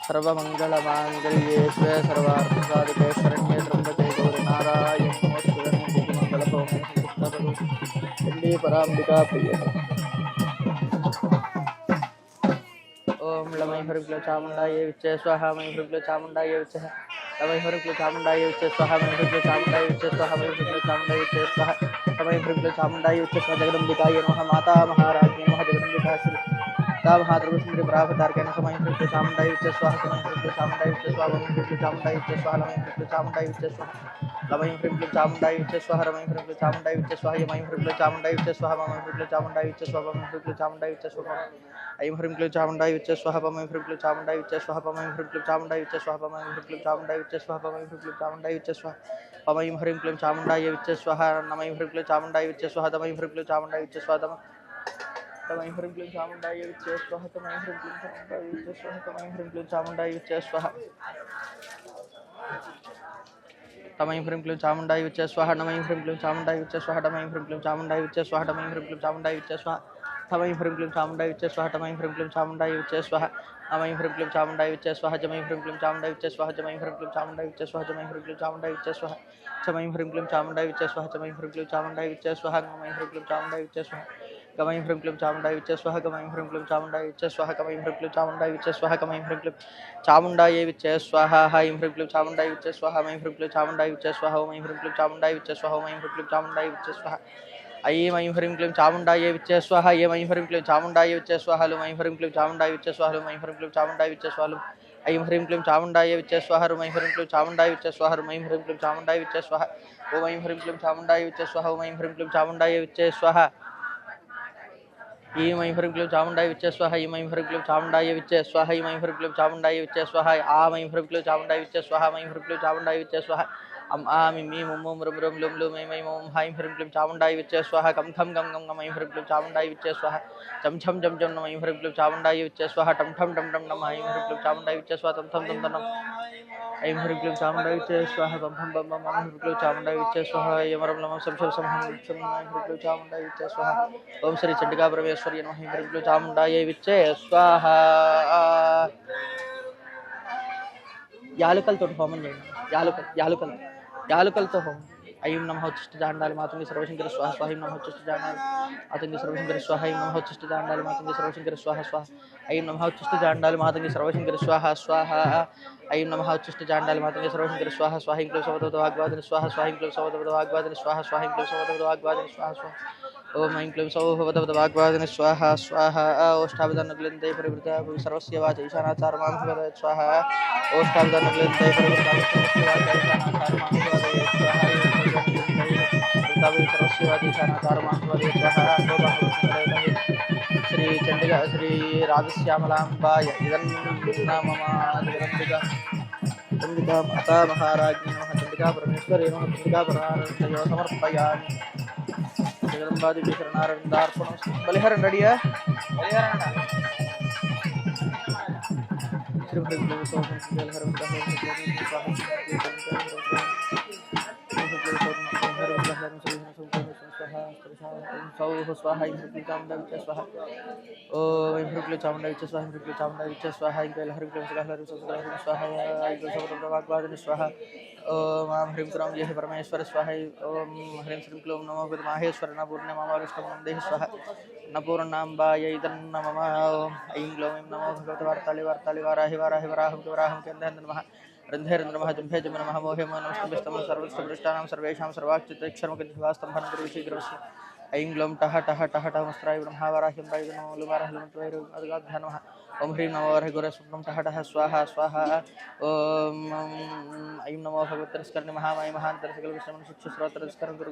[SPEAKER 2] सर्वमङ्गलमाङ्गल्ये शिवे सर्वार्थसाधके शरण्ये त्र्यम्बके गौरी नारायणे नमोस्तुते मंगलभौमे चण्डी पराम्बिका प्रिय ओम लमै हरिक्ल चामुण्डायै विच्चे स्वाहा मै हरिक्ल चामुण्डायै विच्चे लमै हरिक्ल चामुण्डायै विच्चे स्वाहा मै हरिक्ल चामुण्डायै विच्चे स्वाहा मै हरिक्ल चामुण्डायै विच्चे स्वाहा लमै हरिक्ल चामुण्डायै विच्चे स्वाहा जगदम्बिकायै नमः माता महाराज्ञी नमः जगदम्बिका श्री महाद्रवसुंदरी प्रावतारकेन समय हृदय चामुण्डायै विच्चे स्वाहा समय हृदय चामुण्डायै विच्चे स्वाहा लमै हृदय चामुण्डायै विच्चे स्वाहा लमै हृदय चामुण्डायै विच्चे स्वाहा लमै हृदय चामुण्डायै विच्चे स्वाहा रमै हृदय चामुण्डायै विच्चे स्वाहा यमै हृदय चामुण्डायै विच्चे स्वाहा ममै हृदय चामुण्डायै विच्चे स्वाहा ममै हृदय चामुण्डायै विच्चे स्वाहा ऐं हृदय चामुण्डायै विच्चे स्वाहा ममै हृदय चामुण्डायै विच्चे स्वाहा ममै हृदय चामुण्डायै विच्चे स्वाहा ममै हृदय चामुण्डायै विच्चे स्वाहा ममै हृदय चामुण्डायै विच्चे स्वाहा पमै हृदय चामुण्डायै विच्चे स्वाहा नमै हृदय चामुण्डायै विच्चे स्वाहा दमै हृदय चामुण्डायै विच्चे स्वाहा तमै हृदय चामुण्डायै विच्चे स्वाहा तमै हृदय चामुण्डायै विच्चे स्वाहा तमै हृदय चामुण्डायै विच्चे स्वाहा तमै हृदय चामुण्डायै विच्चे स्वाहा नमै हृदय चामुण्डायै विच्चे स्वाहा तमै हृदय चामुण्डायै विच्चे स्वाहा तमै हृदय चामुण्डायै विच्चे स्वाहा तमै हृदय चामुण्डायै विच्चे स्वाहा तमै हृदय चामुण्डायै विच्चे स्वाहा अमै हृदय चामुण्डायै विच्चे स्वाहा जमै हृदय चामुण्डायै विच्चे स्वाहा जमै हृदय चामुण्डायै विच्चे स्वाहा जमै हृदय चामुण्डायै विच्चे स्वाहा चमै हृदय चामुण्डायै विच्चे स्वाहा चमै हृदय चामुण्डायै विच्चे स्वाहा नमै हृदय चामुण्डायै विच्चे स्वाहा गमयं ह्रीं क्लीं चामुण्डाय विच्चे स्वाहा गमयं ह्रीं क्लीं चामुण्डाय विच्चे स्वाहा गमयं ह्रीं क्लीं चामुण्डाय विच्चे स्वाहा गमयं ह्रीं क्लीं चामुण्डाय विच्चे स्वाहा ऐं ह्रीं क्लीं चामुण्डाय विच्चे स्वाहा ऐं ह्रीं क्लीं चामुण्डाय विच्चे स्वाहा ऐं ह्रीं क्लीं चामुण्डाय विच्चे स्वाहा ऐं ह्रीं क्लीं चामुण्डाय विच्चे स्वाहा ऐं ह्रीं क्लीं चामुण्डाय विच्चे स्वाहा ऐं ह्रीं क्लीं चामुण्डाय विच्चे स्वाहा ऐं ह्रीं क्लीं चामुण्डाय विच्चे स्वाहा ऐं ह्रीं क्लीं चामुण्डाय विच्चे स्वाहा ऐं ह्रीं क्लीं चामुण्डाय विच्चे स्वाहा ऐं ह्रीं क्लीं चामुण्डाय विच्चे स्वाहा ऐं ह्रीं क्लीं चामुण्डाय विच्चे स्वाहा ॐ ऐं ह्रीं क्लीं चामुण्डाय विच्चे स्वाहा ॐ ऐं ह्रीं क्लीं चामुण्डाय विच्चे स्वाहा ऐं ह्रीं क्लीं चामुण्डाय विच्चे स्वाहा ऐं ह्रीं क्लीं चामुण्डाय विच्चे स्वाहा ऐं ह्रीं क्लीं चामुण्डाय विच्चे स्वाहा ऐं ह्रीं क्लीं चामुण्डाय विच्चे स्वाहा ऐं ह्रीं क्लीं चामुण्डाय विच्चे स्वाहा आमि मी मुं रुं रुं लुं लुं ऐं ऐं ॐ ऐं ह्रीं क्लीं चामुण्डाय विच्चे स्वाहा गं खं गं गं गं ऐं ह्रीं क्लीं चामुण्डाय विच्चे स्वाहा चम छम जम जम नम ऐं ह्रीं क्लीं चामुण्डाय विच्चे स्वाहा टम ठम टम टम नम ऐं ह्रीं क्लीं चामुण्डाय विच्चे स्वाहा तम थम तम तम ऐं ह्रीं क्लीं चामुण्डाय विच्चे स्वाहा बम बम बम बम ऐं ह्रीं क्लीं चामुण्डाय विच्चे स्वाहा यमरं नमः सं शं सं ऐं ह्रीं क्लीं चामुण्डाय विच्चे स्वाहा ओम श्री चंडिका परमेश्वरी नमः ऐं ह्रीं क्लीं चामुण्डाय विच्चे स्वाहा యాలుకలతో హోమం చేయండి యాలుకలతో హోమం ఐం నమః ఉచ్చిష్ట జాండాలి మాతంగి సర్వశంకర స్వాహ స్వాహ ఐం నమః ఉచ్చిష్ట జాండాలి మాతంగి సర్వశంకర స్వాహ ఐం నమః ఉచ్చిష్ట జాండాలి మాతంగి సర్వశంకర స్వాహ స్వాహ ఐం నమః ఉచ్చిష్ట జాండాలి మాతంగి సర్వశంకర స్వాహ స్వాహ ఐం నమః ఉచ్చిష్ట జాండాలి మాతంగి సర్వశంకర స్వాహ స్వాహ ఐం క్లీం సవదవద వాగ్వాదిని స్వాహ స్వాహ ఐం క్లీం సవదవద వాగ్వాదిని స్వాహ స్వాహ ఐం క్లీం సవదవద వాగ్వాదిని స్వాహ స్వాహ ఓం ఐం క్లీం సౌహవదవద వాగ్వాదిని స్వాహ స్వాహ ఓష్టాభిధనుగ్లంతే పరివృత సర్వస్య వాచ ఈశానాచారమాం భగవత్ స్వాహ ఓష్టాభిధనుగ్లంతే పరివృత సర్వస్య వాచ ఈశానాచారమాం భగవత్ స్వాహ सर्वस्व वाचीशानाचारमां भगवते स्वाहा श्री चंडिका श्री राजश्यामलाम्बाय इदन्नाममादिगन्धिका चंडिका माता महाराज्ञी नमः चंडिका परमेश्वरी नमः चंडिका परारण्यो समर्पयामि जगदम्बादेवी शरणारविन्दार्पणं बलिहरण रेडिया बलिहरण श्री भगवते स्वाहा ऐं ह्रीं क्लीं चामुण्डाय विच्चे स्वाहा ऐं ह्रीं क्लीं चामुण्डाय विच्चे स्वाहा ऐं ह्रीं क्लीं चामुण्डाय विच्चे स्वाहा ऐं क्लीं ह्रीं क्लीं स्वाहा ऐं क्लीं सर्ववाग्वादिनि स्वाहा ॐ ह्रीं क्रां जय परमेश्वर स्वाहा ॐ ह्रीं श्रीं क्लीं नमो माहेश्वर न पूर्णिमाविष्टं देहि स्वाहा न पूर्णाम्बाय इदन्नमः ऐं ग्लौं ऐं नमो भगवते वार्तालि वार्तालि वाराहि वाराहि वराहं वराहं केन्द्रेन्द्र नमः रन्धेन्द्र नमः जुम्भे जुम्भ नमः मोहे मो नमस्तंभिस्तमः सर्वस्तभृष्टानां सर्वेषां सर्वाच्युतैक्षरमगद्धिवास्तं भानुगुरुशीघ्रवस्य ऐं ग्लौं टः टः टः टमस्त्राय ब्रह्मावराह्यं वायुः नमो लुमारहलमत्वैरुगाध्या नमः ओम ह्रीं नमो वरहि गुरे स्वप्नं टः टः स्वाहा स्वाहा ओम ऐं नमो भगवते तिरस्करणे महामाय महान्तरसकलविषमं शुच्छ्रोत्रस्करं गुरु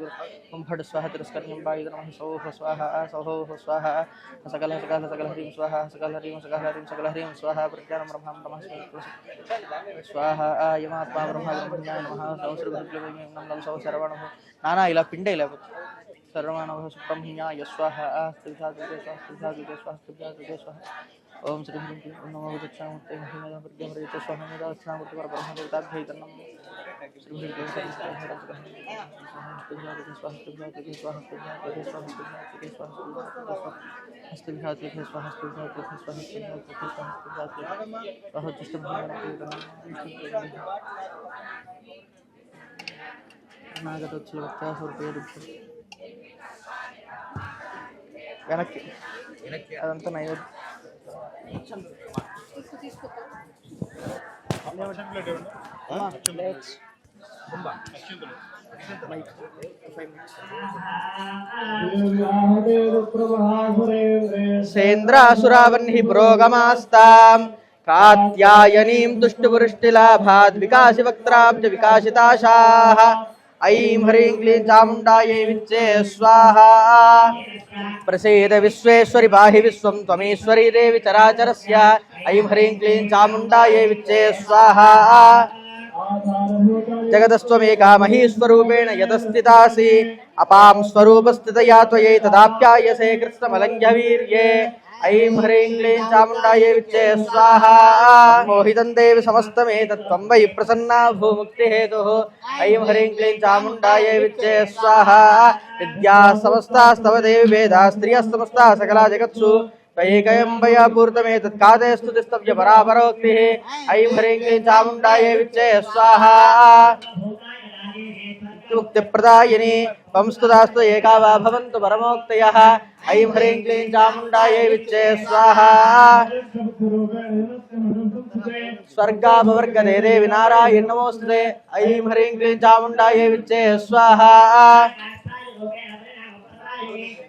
[SPEAKER 2] ओम फट् स्वाहा तिरस्करण्यं वायुः नमः सौः स्वाहा सौः स्वाहा सकल सकल सकल ह्रीं स्वाहा सकल ह्रीं स्वाहा प्रज्ञानं ब्रह्मां नमः स्वाहा यमात्मा ब्रह्मा ब्रह्मज्ञान नमः सौश्रीभृत्युं सौ सर्वणः नाना इला पिण्डे इला सर्वमानवः सुब्रह्मण्याय स्वाहा स्त्रिधातुके स्वाहा ओम श्री ह्रीं क्लीं नमो दक्षिणामूर्ते महिमदां प्रज्ञामृते स्वाहा मेधास्नामूर्ते परब्रह्मदेवताभ्यै नमः श्री ह्रीं क्लीं వెనక్కి అదంతా నైవేద్యం సేంద్రాసురావన్హి పురోగమాస్తాం కాత్యాయనీం తుష్టిపురుష్టిలాభాద్ వికాసి వక్త్రాబ్జ వికాసితాశాః ऐं ह्रीं क्लीं चामुण्डायै विच्चे स्वाहा प्रसीद विश्वेश्वरि पाहि विश्वं त्वमीश्वरी देवी चराचरस्य ऐं ह्रीं क्लीं चामुण्डायै विच्चे स्वाहा जगतस्त्वमेका महीस्वरूपेण यतस्थितासि अपां स्वरूपस्थितया त्वयैतदाप्यायसे कृत्स्नमलङ्घ्यवीर्ये ऐं ह्रीं क्लीं चामुण्डायै विच्चे स्वाहा मोहितं देवि समस्तमेतत्त्वं वै प्रसन्ना भूमुक्तिहेतुः ऐं ह्रीं क्लीं चामुण्डायै विच्चे स्वाहा विद्याः समस्तास्तव देवि वेदाः स्त्रियः समस्ताः सकला जगत्सु त्वयैकयं वया पूर्तमेतत्काते स्तुतिस्तव्य परापरोक्तिः ऐं ह्रीं क्लीं चामुण्डायै विच्चे स्वाहा मुक्तिप्रदायिनी पंस्तुदास्तु एका वा भवन्तु परमोक्तयः ऐं ह्रीं क्लीं चामुण्डायै विच्चे स्वाहा स्वर्गापवर्गदे देवी नारायण नमोस्तुते ऐं ह्रीं क्लीं चामुण्डायै विच्चे स्वाहा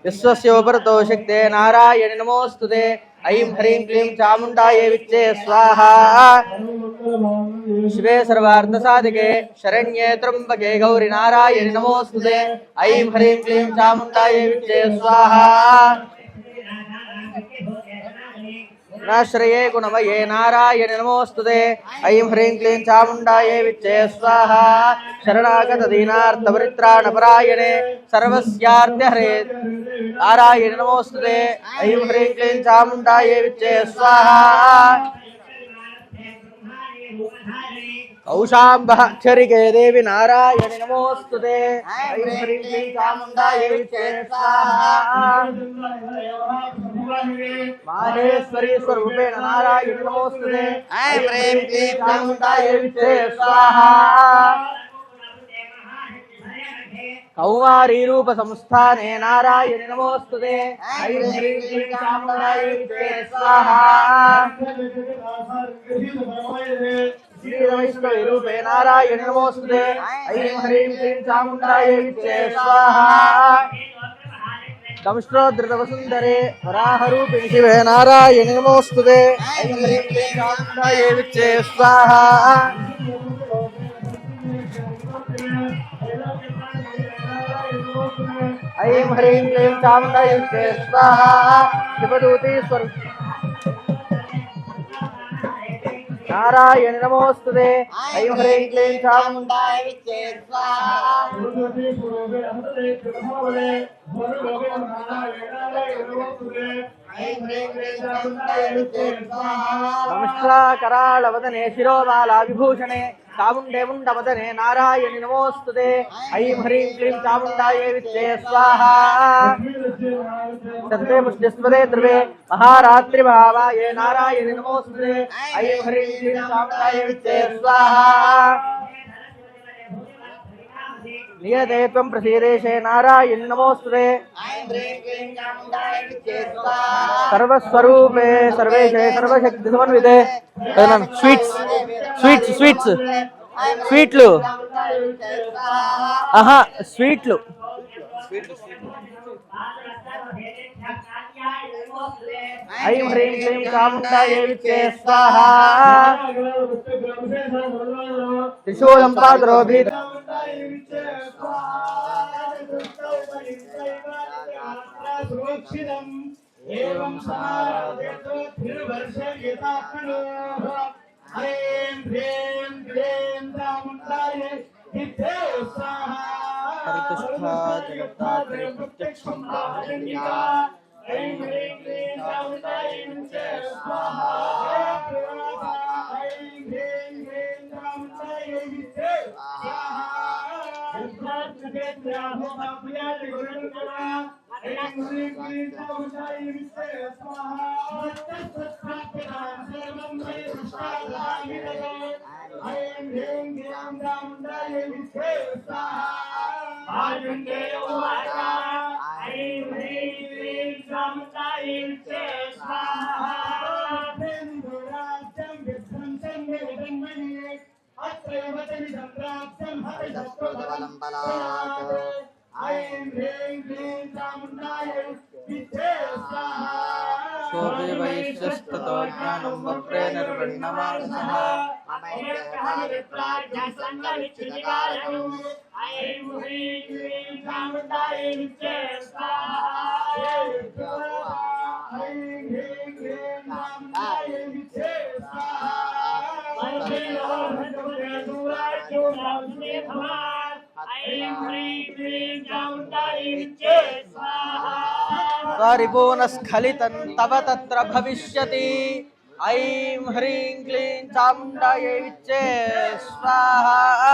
[SPEAKER 2] विश्वस्योपरतो शक्ते नारायण नमोस्तुते ऐं ह्रीं क्लीं चामुण्डायै विच्चे स्वाहा शिवे सर्वार्थसाधिके शरण्ये त्र्यम्बके गौरी नारायण नमोस्तुते ऐं ह्रीं क्लीं चामुण्डायै विच्चे स्वाहा नाश्रये गुणमये नारायण नमोस्तुते ऐं ह्रीं क्लीं चामुण्डायै विच्चे स्वाहा शरणागत दीनार्तपरित्राणपरायणे सर्वस्यार्त्यहरे नारायण नमोस्तुते ऐं ह्रीं क्लीं चामुण्डायै विच्चे स्वाहा कौशाम्बक्षरिके देवी नारायण नमोस्तुते ऐं ह्रीं क्लीं चामुण्डायै विच्चे स्वाहा माहेश्वरी स्वरूपेण नारायण नमोस्तुते ऐं ह्रीं क्लीं चामुण्डायै विच्चे स्वाहा कौमारी रूप संस्थाने नारायण नमोस्तुते ऐं ह्रीं क्लीं चामुण्डायै विच्चे स्वाहा श्रीरवैष्णवी रूपे नारायण नमोस्तुते ऐं ह्रीं क्लीं चामुण्डायै विच्चे स्वाहा कंष्टोद्धृतवसुन्धरे वराहरूपिणि शिवे नारायण नमोस्तुते ऐं ह्रीं क्लीं चामुण्डायै विच्चे स्वाहा ऐं ह्रीं क्लीं चामुण्डायै विच्चे स्वाहा शिवदूती नारायण नमोस्तुते ऐं ह्रीं क्लीं चामुण्डायै विच्चे स्वाहा नमस्कारालवदने शिरोमाला विभूषणे चामुण्डे मुण्डमदने नारायणि नमोस्तुते ऐं ह्रीं क्लीं चामुण्डायै विच्चे स्वाहा तत्ते पुष्टिस्पदे ध्रुवे महारात्रिभावाये नारायणि नमोस्तुते ऐं ह्रीं क्लीं चामुण्डायै विच्चे स्वाहा नियते त्वं प्रसीदेशे नारायणि नमोस्तुते ऐं ह्रीं क्लीं चामुण्डायै विच्चे स्वाहा सर्वस्वरूपे सर्वेशे सर्वशक्तिसमन्विते स्वीट्स स्वीట్లు ఆహా స్వీట్లు ऐं ह्रीं क्लीं चामुण्डायै विच्चे स्वाहा त्रिशूलं पादरोभिः एवं ऐं ह्रीं क्लीं चामुण्डायै विच्चे स्वाहा प्रतिष्ठा जगत्तात्रे प्रत्यक्षं ब्रह्मण्या ऐं ह्रीं क्लीं चामुण्डायै विच्चे स्वाहा ऐं ह्रीं क्लीं चामुण्डायै विच्चे स्वाहा ऐं ह्रीं क्लीं चामुण्डायै विच्चे स्वाहा ऐं ह्रीं क्लीं चामुण्डायै विच्चे स्वाहा आयुण्डेय उवाच ऐं ह्रीं क्लीं चामुण्डायै विच्चे स्वाहा बिन्दुराज्यं विध्वंसं निरजन्मनि अत्रैव तमिदं प्राप्तं हरिदत्तबलं बलात् ऐं ह्रीं क्लीं चामुण्डायै विच्चे स्वाहा सोऽपि वैश्यस्ततो ज्ञानं वक्रे निर्वृण्णमानसः ऐं ह्रीं क्लीं चामुण्डायै विच्चे स्वाहा ऐं ह्रीं क्लीं चामुण्डायै विच्चे स्वाहा ऐं ह्रीं क्लीं चामुण्डायै विच्चे स्वाहा परिपूर्णस्खलितं तव तत्र भविष्यति ऐं ह्रीं क्लीं चामुण्डायै विच्चे स्वाहा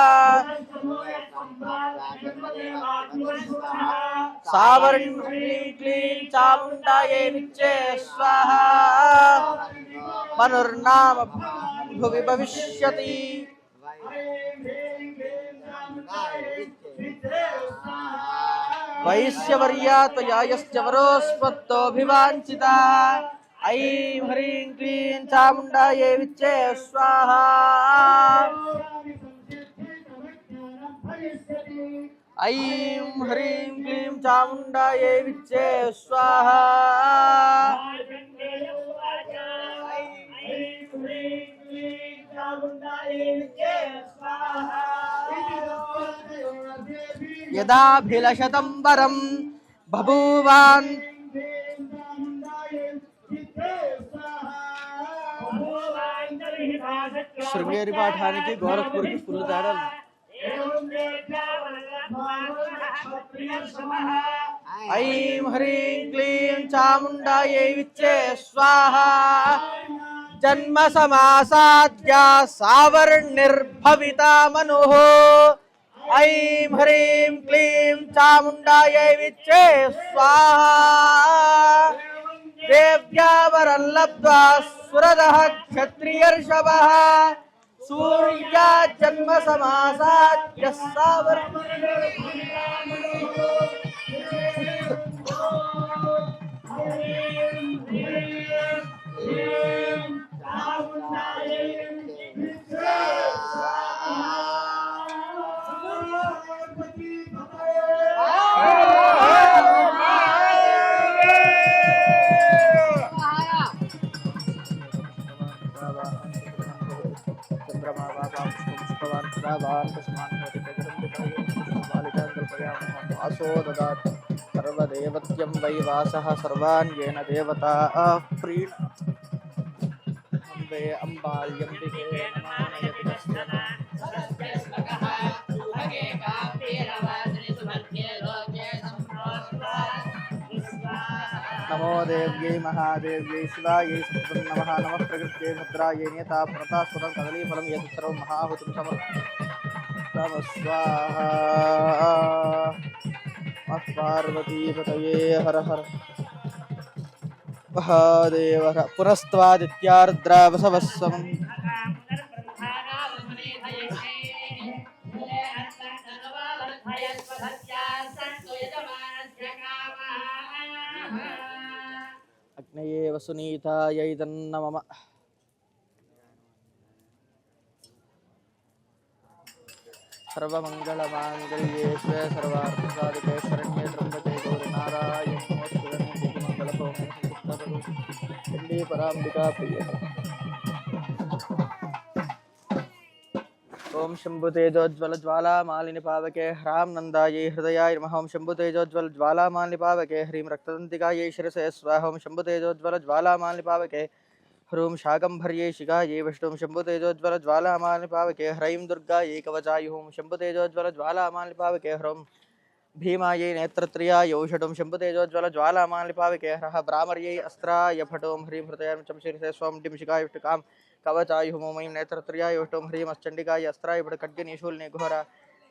[SPEAKER 2] सावर्ण ह्रीं क्लीं चामुण्डायै विच्चे स्वाहा मनुर्नाम भुवि भविष्यति वैश्यवर्या त्वया यस्य वरोस्पत्तोऽभिवाञ्छिता ऐं ह्रीं क्लीं चामुण्डायै विच्चे स्वाहा ऐं ह्रीं क्लीं चामुण्डायै विच्चे स्वाहा यदाभिलषतं वरं बभूवान् శృంగేరి పాఠానికి గోరఖ్పూర్కి ఫుల్ తేడా ఐం హ్రీం క్లీం చాముండాయై విచ్చే స్వాహా జన్మ సమాసాద్యా సావర్ణిర్భవితా మనుః ఐం హ్రీం క్లీం చాముండాయై విచ్చే స్వాహా देव्या वरं लब्ध्वा सुरदः क्षत्रियर्षभः सूर्या जन्म समासात् यस्सा सर्वदेवत्यं वै वासः सर्वान् येन देवता प्रीणम्बे अम्बाल्यम्बिके नमो देव्यै महादेव्यै शिवायै सत्वं नमः नमः प्रकृत्यै भद्रायै नेता प्रतास्पदं कदलीफलं यत् सर्वं महाहुतिं समर्पयामि स्वाहा पार्वतीपतये हर हर महादेव पुनस्त्वादित्यार्द्रावसवस्वम् अग्नये वसुनीतायै तन्नमः सर्वमङ्गलमाङ्गल्ये शिवे सर्वार्थसाधिके शरण्ये त्र्यम्बके गौरि नारायणे नमोस्तुते मङ्गलभूमे चण्डी पराम्बिका प्रिये ओम शंभुतेजोज्वल ज्वाला मालिनी पावके ह्रां नंदायै हृदयाय नमः ओम शंभुतेजोज्वल ज्वाला मालिनी पावके ह्रीं रक्तदन्तिकायै शिरसे स्वाहा ओम शंभुतेजोज्वल ज्वाला मालिनी पावके ह्रूं शाकंभर्यै शिखायै विष्णुं शंभुतेजोज्वल ज्वाला मालिनी पावके ह्रीं दुर्गायै कवचाय ओम शंभुतेजोज्वल ज्वाला मालिनी पावके ह्रूं भीमायै नेत्रत्रियाय औषधं शंभुतेजोज्वल ज्वाला मालिनी पावके ह्रः ब्राह्मर्यै अस्त्राय फटों ह्रीं हृदयाय च शिरसे स्वं डिं शिखाय विष्टुकां कवचाय हुमोमयीं नेत्रत्रियाय ओष्टों ह्रीं अस्चण्डिकाय अस्त्राय फटखड्गनी शूलिनी घोरा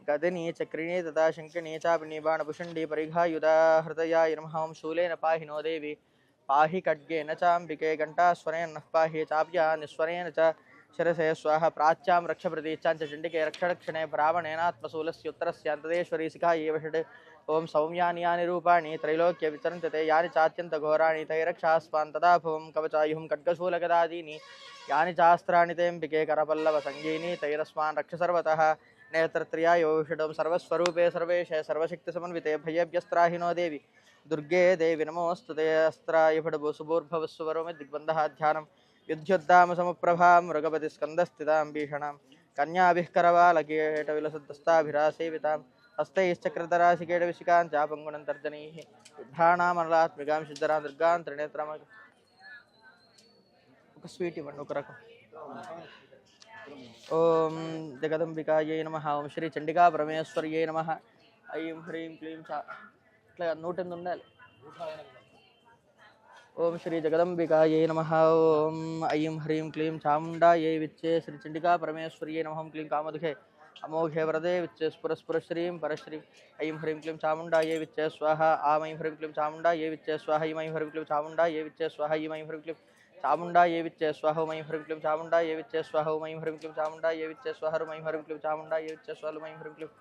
[SPEAKER 2] गदिनी चक्रिणी तथा शङ्किनी चापिनी बाणभुषण्डी परिघायुधा हृदयाय नमः ओं शूलेन पाहि नो देवी पाहि खड्गेन चाम्बिके घण्टास्वरेण नः पाहि चाप्या निस्वरेण च शिरसे स्वाहा प्राच्यां रक्षप्रतीच्चां च चण्डिके रक्षणक्षणे ब्राह्मणेनात्मशूलस्योत्तरस्यान्तदेश्वरी शिखायै वषट् ओं सौम्यानि यानि रूपाणि त्रैलोक्ये विचरन्ति ते यानि चात्यन्तघोराणि तैरक्षास्वान् तदा भुवं कवचायुः खड्गशूलगदादीनि यानि चास्त्राणि तेऽम्बिके करपल्लवसङ्गीनि तैरस्मान् रक्ष सर्वतः नेत्रत्रियाय औषधं सर्वस्वरूपे सर्वेशे सर्वशक्तिसमन्विते भयभ्यस्त्राहि नो देवी दुर्गे देवी नमोऽस्तुते अस्त्राय फटभूसुभूर्भवस्सु वरोमि दिग्बन्धः ध्यानं युध्योद्दामसमप्रभां मृगपतिस्कन्दस्थितां भीषणां कन्याभिः करवालकेटविलसद्दस्ताभिरासेवितां हस्तैश्चक्रधराशिकेटविशिकां चापङ्गुणं तर्जनीः बिभ्राणामनलात्मिकां सिद्धरां दुर्गां त्रिनेत्रां स्वीट इव्वंడి ఒక రకం ओम जगदंबिकायै नमः ओम श्री चंडिका परमेश्वर्यै नमः ऐं ह्रीं क्लीं चा ఇట్లా 108 ఉండాలి ओम श्री जगदंबिकायै नमः ओम ऐं ह्रीं क्लीं चामुण्डायै विच्चे श्री चंडिका परमेश्वर्यै नमः ओम क्लीं कामदुखे अमोघे वरदे विच्चे स्फुरस्फुरश्रीं परश्रीं ऐं ह्रीं क्लीं चामुण्डायै विच्चे स्वाहा आम ऐं ह्रीं क्लीं चामुण्डायै विच्चे स्वाहा ऐं ह्रीं क्लीं चामुण्डायै विच्चे स्वाहा ऐं ह्रीं क्लीं चामुण्डायै विच्चे स्वाहा ऐं ह्रीं क्लीं चामुण्डायै विच्चे स्वाहा ऐं ह्रीं क्लीं चामुण्डायै विच्चे स्वाहा ऐं ह्रीं क्लीं चामुण्डायै विच्चे स्वाहा ऐं ह्रीं क्लीं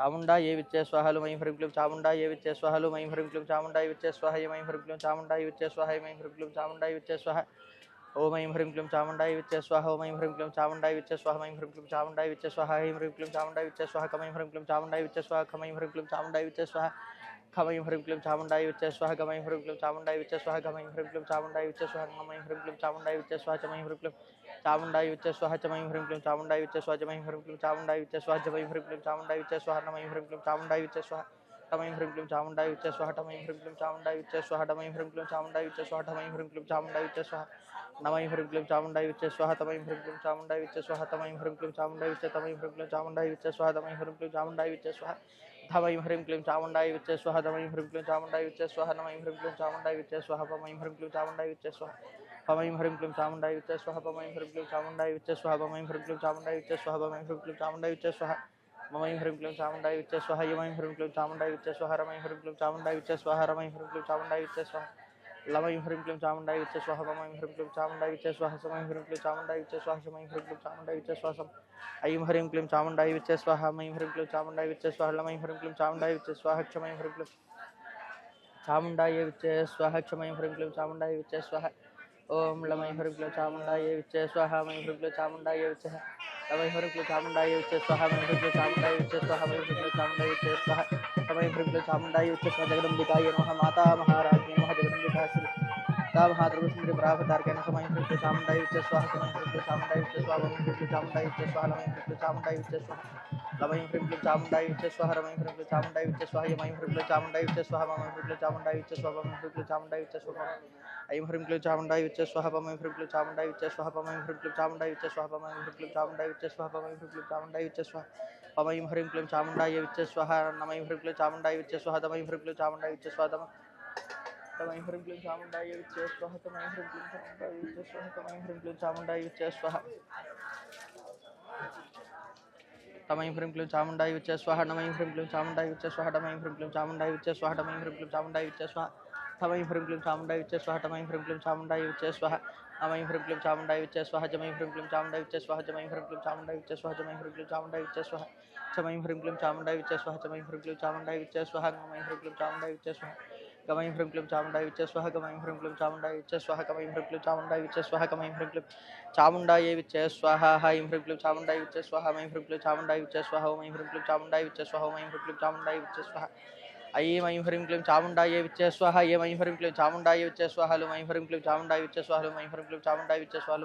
[SPEAKER 2] चामुण्डायै विच्चे स्वाहा लुं ऐं ह्रीं क्लीं चामुण्डायै विच्चे स्वाहा लुं ऐं ह्रीं क्लीं चामुण्डायै विच्चे स्वाहा ऐं ह्रीं क्लीं चामुण्डायै विच्चे स्वाहा ऐं ह्रीं क्लीं चामुण्डायै विच्चे स्वाहा ॐ ऐं ह्रीं क्लीं चामुण्डायै विच्चे स्वाहा ॐ ऐं ह्रीं क्लीं चामुण्डायै विच्चे स्वाहा ऐं ह्रीं क्लीं चामुण्डायै विच्चे स्वाहा ऐं ह्रीं क्लीं चामुण्डायै विच्चे स्वाहा खम ऐं ह्रीं क्लीं चामुण्डायै विच्चे स्वाहा खम ऐं ह्रीं क्लीं चामुण्डायै विच्चे स्वाहा खम ऐं ह्रीं क्लीं चामुण्डायै विच्चे स्वाहा गम ऐं ह्रीं क्लीं चामुण्डायै विच्चे स्वाहा गम ऐं ह्रीं क्लीं चामुण्डायै विच्चे स्वाहा गम ऐं ह्रीं क्लीं चामुण्डायै विच्चे स्वाहा चम ऐं ह्रीं क्लीं चामुण्डायै विच्चे स्वाहा चम ऐं ह्रीं क्लीं चामुण्डायै विच्चे स्वाहा जम ऐं ह्रीं क्लीं चामुण्डायै विच्चे स्वाहा जम ऐं ह्रीं क्लीं चामुण्डायै विच्चे स्वाहा नम ऐं ह्रीं क्लीं चामुण्डायै विच्चे स्वाहा टम ऐं ह्रीं क्लीं चामुण्डायै विच्चे स्वाहा टम ऐं ह्रीं क्लीं चामुण्डायै विच्चे स्वाहा टम ऐं ह्रीं क्लीं चामुण्डायै विच्चे स्वाहा टम ऐं ह्रीं क्लीं चामुण्डायै विच्चे स्वाहा नम ऐं ह्रीं क्लीं चामुण्डायै विच्चे स्वाहा तम ऐं ह्रीं क्लीं चामुण्डायै विच्चे स्वाहा तम ऐं ह्रीं क्लीं चामुण्डायै विच्चे तम ऐं ह्रीं क्लीं चामुण्डायै विच्चे स्वाहा तम ऐं ह्रीं क्लीं चामुण्डायै विच्चे स्वाहा धम ऐं ह्रीं क्लीं चामुण्डायै विच्चे स्वाहा तम ऐं ह्रीं क्लीं चामुण्डायै विच्चे स्वाहा नम ऐं ह्रीं क्लीं चामुण्डायै विच्चे स्वाहा पम ऐं ह्रीं क्लीं चामुण्डायै विच्चे स्वाहा पम ऐं ह्रीं क्लीं चामुण्डायै विच्चे स्वाहा पम ऐं ह्रीं क्लीं चामुण्डायै विच्चे स्वाहा पम ऐं ह्रीं क्लीं चामुण्डायै विच्चे स्वाहा पम ऐं ह्रीं क्लीं चामुण्डायै विच्चे स्वाहा मम ऐं ह्रीं क्लीं चामुण्डायै विच्चे स्वाहा यम ऐं ह्रीं क्लीं चामुण्डायै विच्चे स्वाहा रम ऐं ह्रीं क्लीं चामुण्डायै विच्चे स्वाहा रम ऐं ह्रीं क्लीं चामुण्डायै विच्चे स्वाहा लम ऐं ह्रीं क्लीं चामुण्डायै विच्चे स्वाहा मम ऐं ह्रीं क्लीं चामुण्डायै विच्चे स्वाहा सम ऐं ह्रीं क्लीं चामुण्डायै विच्चे स्वाहा शम ऐं ह्रीं क्लीं चामुण्डायै विच्चे स्वाहा सम ऐं ह्रीं क्लीं चामुण्डायै विच्चे स्वाहा म ऐं ह्रीं क्लीं चामुण्डायै विच्चे स्वाहा लम ऐं ह्रीं क्लीं चामुण्डायै विच्चे स्वाहा क्षम ऐं ह्रीं क्लीं चामुण्डायै विच्चे स्वाहा क्षम ऐं ह्रीं क्लीं चामुण्डायै विच्चे स्वाहा ओम लम ऐं ह्रीं क्लीं चामुण्डायै विच्चे स्वाहा म ऐं ह्रीं क्लीं चामुण्डायै विच्चे लम ऐं ह्रीं क्लीं चामुण्डायै विच्चे स्वाहा म ऐं ह्रीं क्लीं चामुण्डायै विच्चे स्वाहा म ऐं ह्रीं क्लीं चामुण्डायै विच्चे स्वाहा तम ऐं ह्रीं क्लीं चामुण्डायै विच्चे स्वाहा जगदम्बिकायै नमः माता महाराज्ञी नमः जगदम्बिका श्री ता महाद्रवसुन्दरी प्रावतारकै नमः ऐं ह्रीं क्लीं चामुण्डायै विच्चे स्वाहा तम ऐं ह्रीं क्लीं चामुण्डायै विच्चे स्वाहा म ऐं ह्रीं क्लीं चामुण्डायै विच्चे स्वाहा लम ऐं ह्रीं क्लीं चामुण्डायै विच्चे स्वाहा लम ऐं ह्रीं क्लीं चामुण्डायै विच्चे स्वाहा रम ऐं ह्रीं क्लीं चामुण्डायै विच्चे स्वाहा यम ऐं ह्रीं क्लीं चामुण्डायै विच्चे स्वाहा मम ऐं ह्रीं क्लीं चामुण्डायै विच्चे स्वाहा पम ऐं ह्रीं क्लीं चामुण्डायै विच्चे स्वाहा ऐं ह्रीं क्लीं चामुण्डायै विच्चे स्वाहा पम ऐं ह्रीं क्लीं चामुण्डायै विच्चे स्वाहा पम ऐं ह्रीं क्लीं चामुण्डायै विच्चे स्वाहा पम ऐं ह्रीं क्लीं चामुण्डायै विच्चे स्वाहा पम ऐं ह्रीं क्लीं चामुण्डायै विच्चे स्वाहा पम ऐं ह्रीं क्लीं चामुण्डायै विच्चे स्वाहा नम ऐं ह्रीं क्लीं चामुण्डायै विच्चे स्वाहा तम ऐं ह्रीं क्लीं चामुण्डायै विच्चे स्वाहा तम ऐं ह्रीं क्लीं चामुण्डायै विच्चे स्वाहा तम ऐं ह्रीं क्लीं चामुण्डायै विच्चे स्वाहा तम ऐं ह्रीं क्लीं चामुण्डायै विच्चे स्वाहा तम ऐं ह्रीं क्लीं चामुण्डायै विच्चे स्वाहा नम ऐं ह्रीं क्लीं चामुण्डायै विच्चे स्वाहा टम ऐं ह्रीं क्लीं चामुण्डायै विच्चे स्वाहा टम ऐं ह्रीं क्लीं चामुण्डायै विच्चे स्वाहा थम ऐं ह्रीं क्लीं चामुण्डायै विच्चे स्वाहा टम ऐं ह्रीं क्लीं चामुण्डायै विच्चे स्वाहा नम ऐं ह्रीं क्लीं चामुण्डायै विच्चे स्वाहा जम ऐं ह्रीं क्लीं चामुण्डायै विच्चे स्वाहा जम ऐं ह्रीं क्लीं चामुण्डायै विच्चे स्वाहा जम ऐं ह्रीं क्लीं चामुण्डायै विच्चे स्वाहा चम ऐं ह्रीं क्लीं चामुण्डायै विच्चे स्वाहा चम ऐं ह्रीं क्लीं चामुण्डायै विच्चे स्वाहा गम ऐं ह्रीं क्लीं चामुण्डायै विच्चे स्वाहा गम ऐं ह्रीं क्लीं चामुण्डायै विच्चे स्वाहा गम ऐं ह्रीं क्लीं चामुण्डायै विच्चे स्वाहा गम ऐं ह्रीं क्लीं चामुण्डायै विच्चे स्वाहा गम ऐं ह्रीं क्लीं चामुण्डायै विच्चे स्वाहा ऐं ह्रीं क्लीं चामुण्डायै विच्चे स्वाहा ऐं ह्रीं क्लीं चामुण्डायै विच्चे स्वाहा ओम ऐं ह्रीं क्लीं चामुण्डायै विच्चे स्वाहा ओम ऐं ह्रीं क्लीं चामुण्डायै विच्चे स्वाहा ऐं ह्रीं क्लीं चामुण्डायै विच्चे स्वाहा ऐं ह्रीं क्लीं चामुण्डायै विच्चे स्वाहा लुं ऐं ह्रीं क्लीं चामुण्डायै विच्चे स्वाहा लुं ऐं ह्रीं क्लीं चामुण्डायै विच्चे स्वाहा लुं ऐं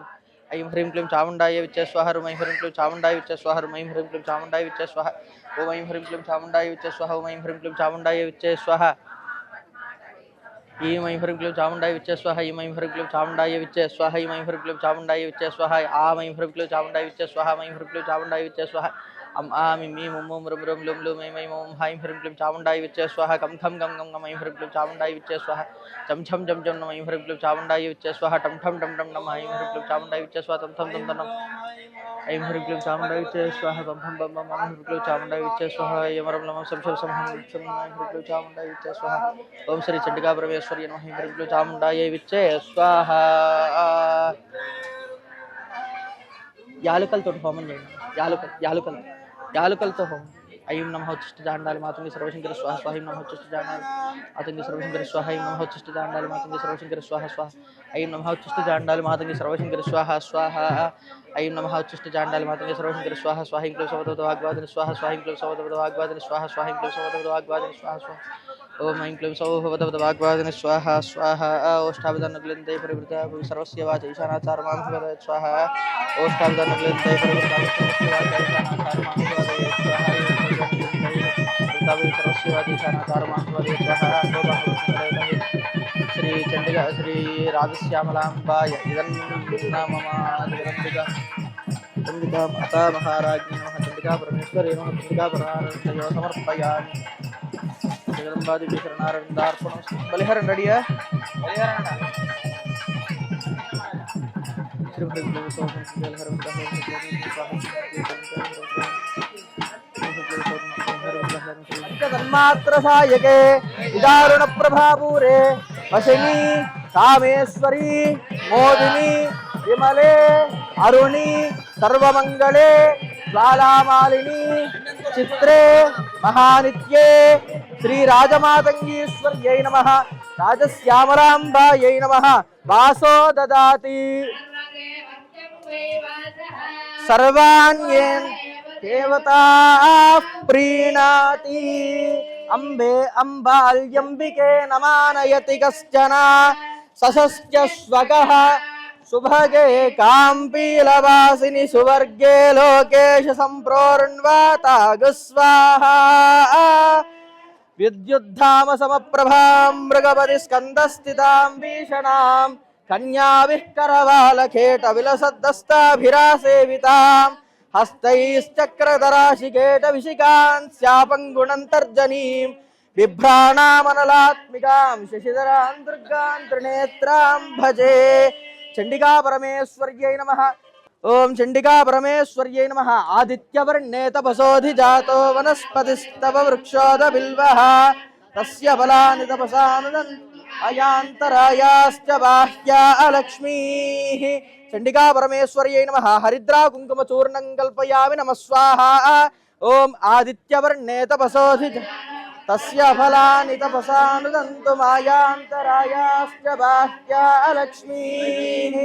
[SPEAKER 2] ह्रीं क्लीं चामुण्डायै विच्चे स्वाहा रुं ऐं ह्रीं क्लीं चामुण्डायै विच्चे स्वाहा रुं ऐं ह्रीं क्लीं चामुण्डायै विच्चे स्वाहा ओम ऐं ह्रीं क्लीं चामुण्डायै विच्चे स्वाहा ओम ऐं ह्रीं क्लीं चामुण्डायै विच्चे स्वाहा ऐं ह्रीं क्लीं चामुण्डायै विच्चे स्वाहा ऐं ह्रीं क्लीं चामुण्डायै विच्चे स्वाहा ऐं ह्रीं क्लीं चामुण्डायै विच्चे स्वाहा आम ऐं ह्रीं क्लीं चामुण्डायै विच्चे स्वाहा ऐं ह्रीं क्लीं चामुण्डायै विच्चे स्वाहा अम आम मी मुम मुम रुम रुम लुम लुम ऐं ओम ऐं ह्रीं क्लीं चामुण्डायै विच्चे स्वाहा गम खम गम गम गम ऐं ह्रीं क्लीं चामुण्डायै विच्चे स्वाहा चम छम जम जम नम ऐं ह्रीं क्लीं चामुण्डायै विच्चे स्वाहा टम ठम टम टम नम ऐं ह्रीं क्लीं चामुण्डायै विच्चे स्वाहा तम थम तम तम ऐं ह्रीं क्लीं चामुण्डायै विच्चे स्वाहा बम बम बम बम ऐं ह्रीं क्लीं चामुण्डायै विच्चे स्वाहा यमरम नमः सम शम सम शम ऐं ह्रीं क्लीं चामुण्डायै विच्चे स्वाहा ओम श्री चंडिका परमेश्वरी नमः ऐं ह्रीं क्लीं चामुण्डायै विच्चे स्वाहा యాలుకలతో హోమం చేయండి యాలుకలతో హోమం ఐం నమః ఉచ్చిష్ట జాండాలి మాతంగి సర్వశంకర స్వాహ స్వాహ నమః ఉచ్చిష్ట జాండాలి మాతంగి సర్వశంకర స్వాహ ఐం నమః ఉచ్చిష్ట జాండాలి మాతంగి సర్వశంకర స్వాహ స్వాహ ఐం నమః ఉచ్చిష్ట జాండాలి మాతంగి సర్వశంకర స్వాహ స్వాహ ఐం నమః ఉచ్చిష్ట జాండాలి మాతంగి సర్వశంకర స్వాహ స్వాహ ఇంక్లూ సవదవద వాగ్వాదిని స్వాహ స్వాహ ఇంక్లూ సవదవద వాగ్వాదిని స్వాహ స్వాహ ఇంక్లూ సవదవద వాగ్వాదిని స్వాహ స్వాహ ఓం ఐం క్లీం సౌ భవదవద వాగ్వాదిని స్వాహ స్వాహ ఓష్టాభిధనగ్లంతే పరివృత సర్వస్య వాచ ఈశానాచారమాం భవద స్వాహ ఓష్టాభిధనగ్లంతే పరివృత సర్వస్య వాచ ఈశానాచారమాం భవద స్వాహ सर्वस्व वाचीशानाचारमां भवदे स्वाहा श्री चंडिका श्री राजश्यामलाम्बाय इदन्नाममादिगरम्बिका चंडिका माता महाराज्ञी नमः चंडिका परमेश्वरी नमः चंडिका परानन्दयो समर्पयामि जगदम्बादेवी शरणारविन्दार्पणं बलिहरण रेडिया बलिहरण श्री भृगुदेव सोहं बलिहरण तन्मात्र सायके विदारुण प्रभापूरे वशिनी कामेश्वरी मोदिनी विमले अरुणी सर्वमंगले ज्वालामालिनी चित्रे महानित्ये श्रीराजमातंगीश्वर्यै नमः राजश्यामलाम्बायै नमः वासो ददाति सर्वाण्येन देवता प्रीणाति अम्बे अम्बाल्यम्बिके नमानयति कश्चन सशस्य स्वगः सुभगे काम्पीलवासिनि सुवर्गे लोकेश सम्प्रोर्ण्वाता गुस्वाहा विद्युद्धाम समप्रभां मृगपति स्कन्दस्थितां भीषणां कन्याभिः करवालखेटविलसद्दस्ताभिरासेवितां हस्तैश्चक्रधराशिकेटविशिकां स्यापङ्गुणन्तर्जनीं बिभ्राणामनलात्मिकां शशिधरां दुर्गां त्रिनेत्रां भजे चंडिका परमेश्वर्यै नमः ओम चंडिका परमेश्वर्यै नमः आदित्यवर्णे तपसोऽधिजातो वनस्पतिस्तव वृक्षोद बिल्वः तस्य फलानि तपसानुदन् अयान्तरायाश्च बाह्या लक्ष्मीः चंडिका परमेश्वर्यै नमः हरिद्रा कुङ्कुम चूर्णं कल्पयामि नमः स्वाहा ओम आदित्यवर्णे तपसोऽधिजातो तस्य फलानि तपसानुदन्तु मायान्तरायाश्च बाह्या लक्ष्मीः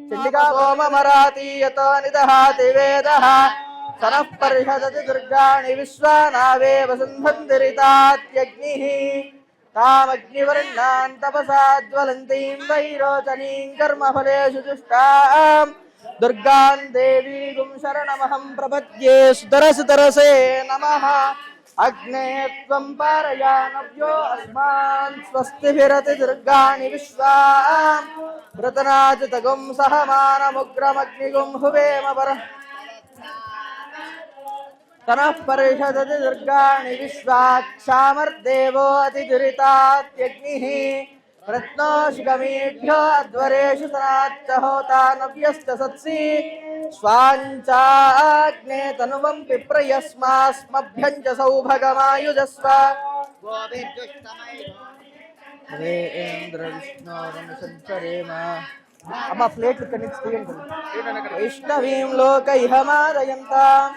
[SPEAKER 2] चंडिका सोममराति यतो निदहाति वेदः सनः पर्षदति दुर्गाणि विश्वानावेव सन्धन्तिरितात्यग्निः तामग्निवर्णान् तपसा ज्वलन्तीं वैरोचनीं कर्मफलेषु जुष्टां दुर्गां देवीं शरणमहं प्रपद्ये सुतरसे नमः अग्ने त्वं पारयानव्यो अस्मान् स्वस्तिभिरति दुर्गाणि विश्वां वृतनाचितगुं सहमानमुग्रमग्निगुं हुवेम परः तनः परिषदति दुर्गाणि विश्वाक्षामर्देवो अतिदुरितात्यग्निः रत्नोषिकमीढ्यो अध्वरेषु सनाच्च होता नव्यश्च सत्सि स्वाञ्चाग्ने तनुवं पिप्रयस्मास्मभ्यं च सौभगमायुजस्व अम्मा प्लेट वैष्णवीं लोकैहमादयन्तां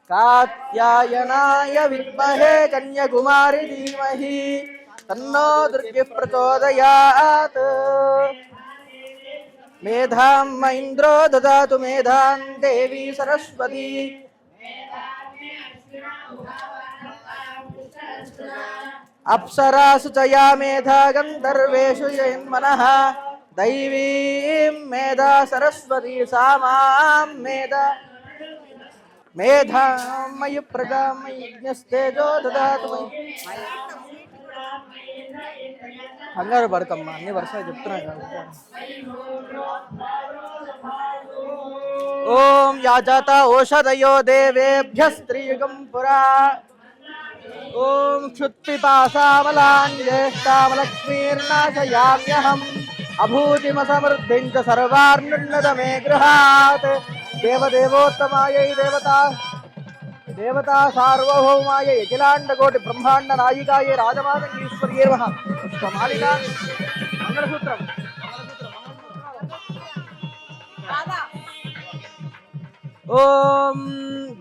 [SPEAKER 2] कात्यायनाय विद्महे कन्याकुमारी धीमहि तन्नो दुर्गे प्रचोदयात् मेधां इन्द्रो ददातु मेधां देवी सरस्वती अप्सरासु च या मेधा गन्धर्वेषु यन्मनः दैवीं मेधा सरस्वती सा मां मेधा मेधां मयि प्रजां मयि यज्ञस्तेजो ददातु मयि కంగారు పడకమ్మా అన్ని వర్షాలు చెప్తున్నాయి కదా ఓం యాజాత ఓషధయో దేవేభ్య స్త్రీయుగం పురా ఓం క్షుత్పిపాసామలాన్ జ్యేష్ఠామలక్ష్మీర్నాశయామ్యహం అభూతిమసమృద్ధిం చ సర్వార్నున్నతమే గృహాత్ దేవదేవోత్తమాయై देवता सार्वभौमाय अखिलांड कोटि ब्रह्मांड नायिकाय राजमातंगीश्वर्यै नमः पुष्पमालिका मंगलसूत्रम ओम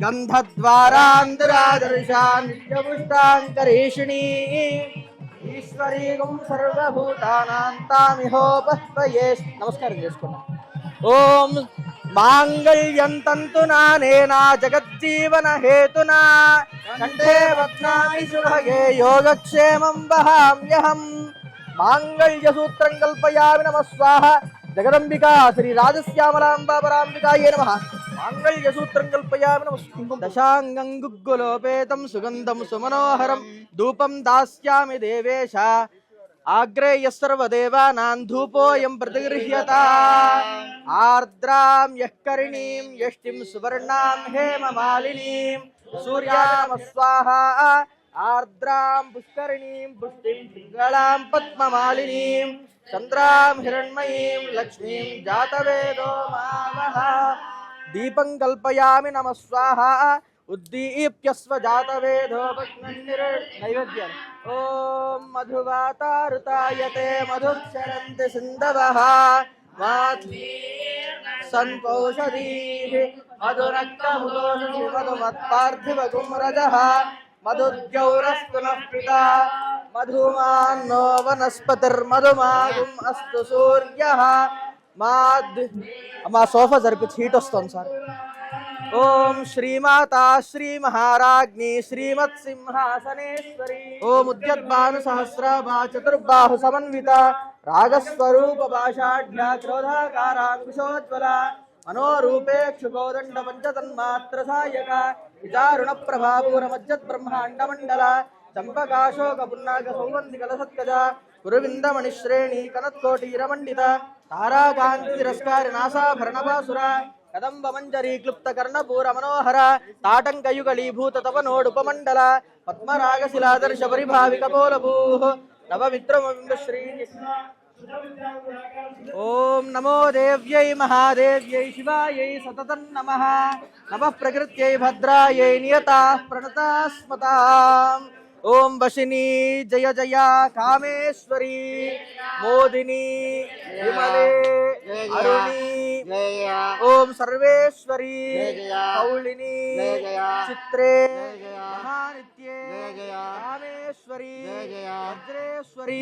[SPEAKER 2] गंधद्वारांतरादर्शान् नित्यपुष्टांकरेषिणी ईश्वरी गुं सर्वभूतानां तामिहोपस्पये नमस्कार చేసుకున్నాం ओम मांगल्यं तंतुना नेना जगज्जीवन हेतुना कंठे बध्नामि सुभगे योगक्षेमं वहाम्यहं मांगल्यसूत्रं कल्पयामि नमः स्वाहा जगदंबिका श्री राजश्यामलाम्बा पराम्बिकायै नमः मांगल्यसूत्रं कल्पयामि नमः दशांगं गुग्गुलोपेतं सुगंधं सुमनोहरं धूपं दास्यामि देवेश आग्रे यस्सर्वदेवानां धूपोऽयं प्रतिगृह्यता आर्द्रां यःकरिणीं यष्टिं सुवर्णां हेममालिनीं सूर्याय नमः स्वाहा आर्द्रां पुष्करिणीं पुष्टिं पिङ्गलां पद्ममालिनीं चन्द्रां हिरण्मयीं लक्ष्मीं जातवेदो मावः दीपं कल्पयामि नमः स्वाहा उद्दीप्यस्व जातवेदो नैवेद्यम् ओम मधुवातारुतायते मधुक्षरन्ति सिन्धवः संपौषधीः मधुरक्तमुदोषि मधुमत्पार्थिवगुम्रजः मधुद्यौरस्तु नः पिता मधुमान्नो वनस्पतिर्मधुमागुम् अस्तु सूर्यः మా సోఫా జరిపి హీట్ వస్తుంది సార్. ఓం శ్రీమాతా శ్రీ మహారాజ్ఞి శ్రీమత్సింహాసనేశ్వరి ఓం ఉద్యద్భాను సహస్రభా చతుర్బాహు సమన్విత రాగస్వరూప భాషాఢ్య క్రోధాకారాంకుశోజ్వల మనోరూపేక్షుకోదండ పంచతన్మాత్ర సాయక విచారుణ ప్రభాపూర మజ్జత్ బ్రహ్మాండ మండల చంపకాశోక పున్నాగ సౌగంధి కలసత్కజ గురువిందమణిశ్రేణి కనత్కోటీరమండిత తారాకాంతి తిరస్కారి నాసాభరణపాసుర కదంబ మంజరీ క్లుప్త కర్ణపూర మనోహర తాటంకయుగళీభూత తపనోడుపమండల పద్మరాగశిలాదర్శ పరిభావిక పోలభూ నవమిత్రమశ్రీ. ఓం నమో దేవ్యై మహాదేవ్యై శివాయై సతతం నమః. నమః ప్రకృత్యై భద్రాయై నియతాః ప్రణతాస్మతాం. ఓం వశిని జయ జయ కామేశ్వరి మోదిని విమలే అరుణి ఓం సర్వేశ్వరి కౌళిని చిత్రే మహానిత్యే కామేశ్వరి వజ్రేశ్వరి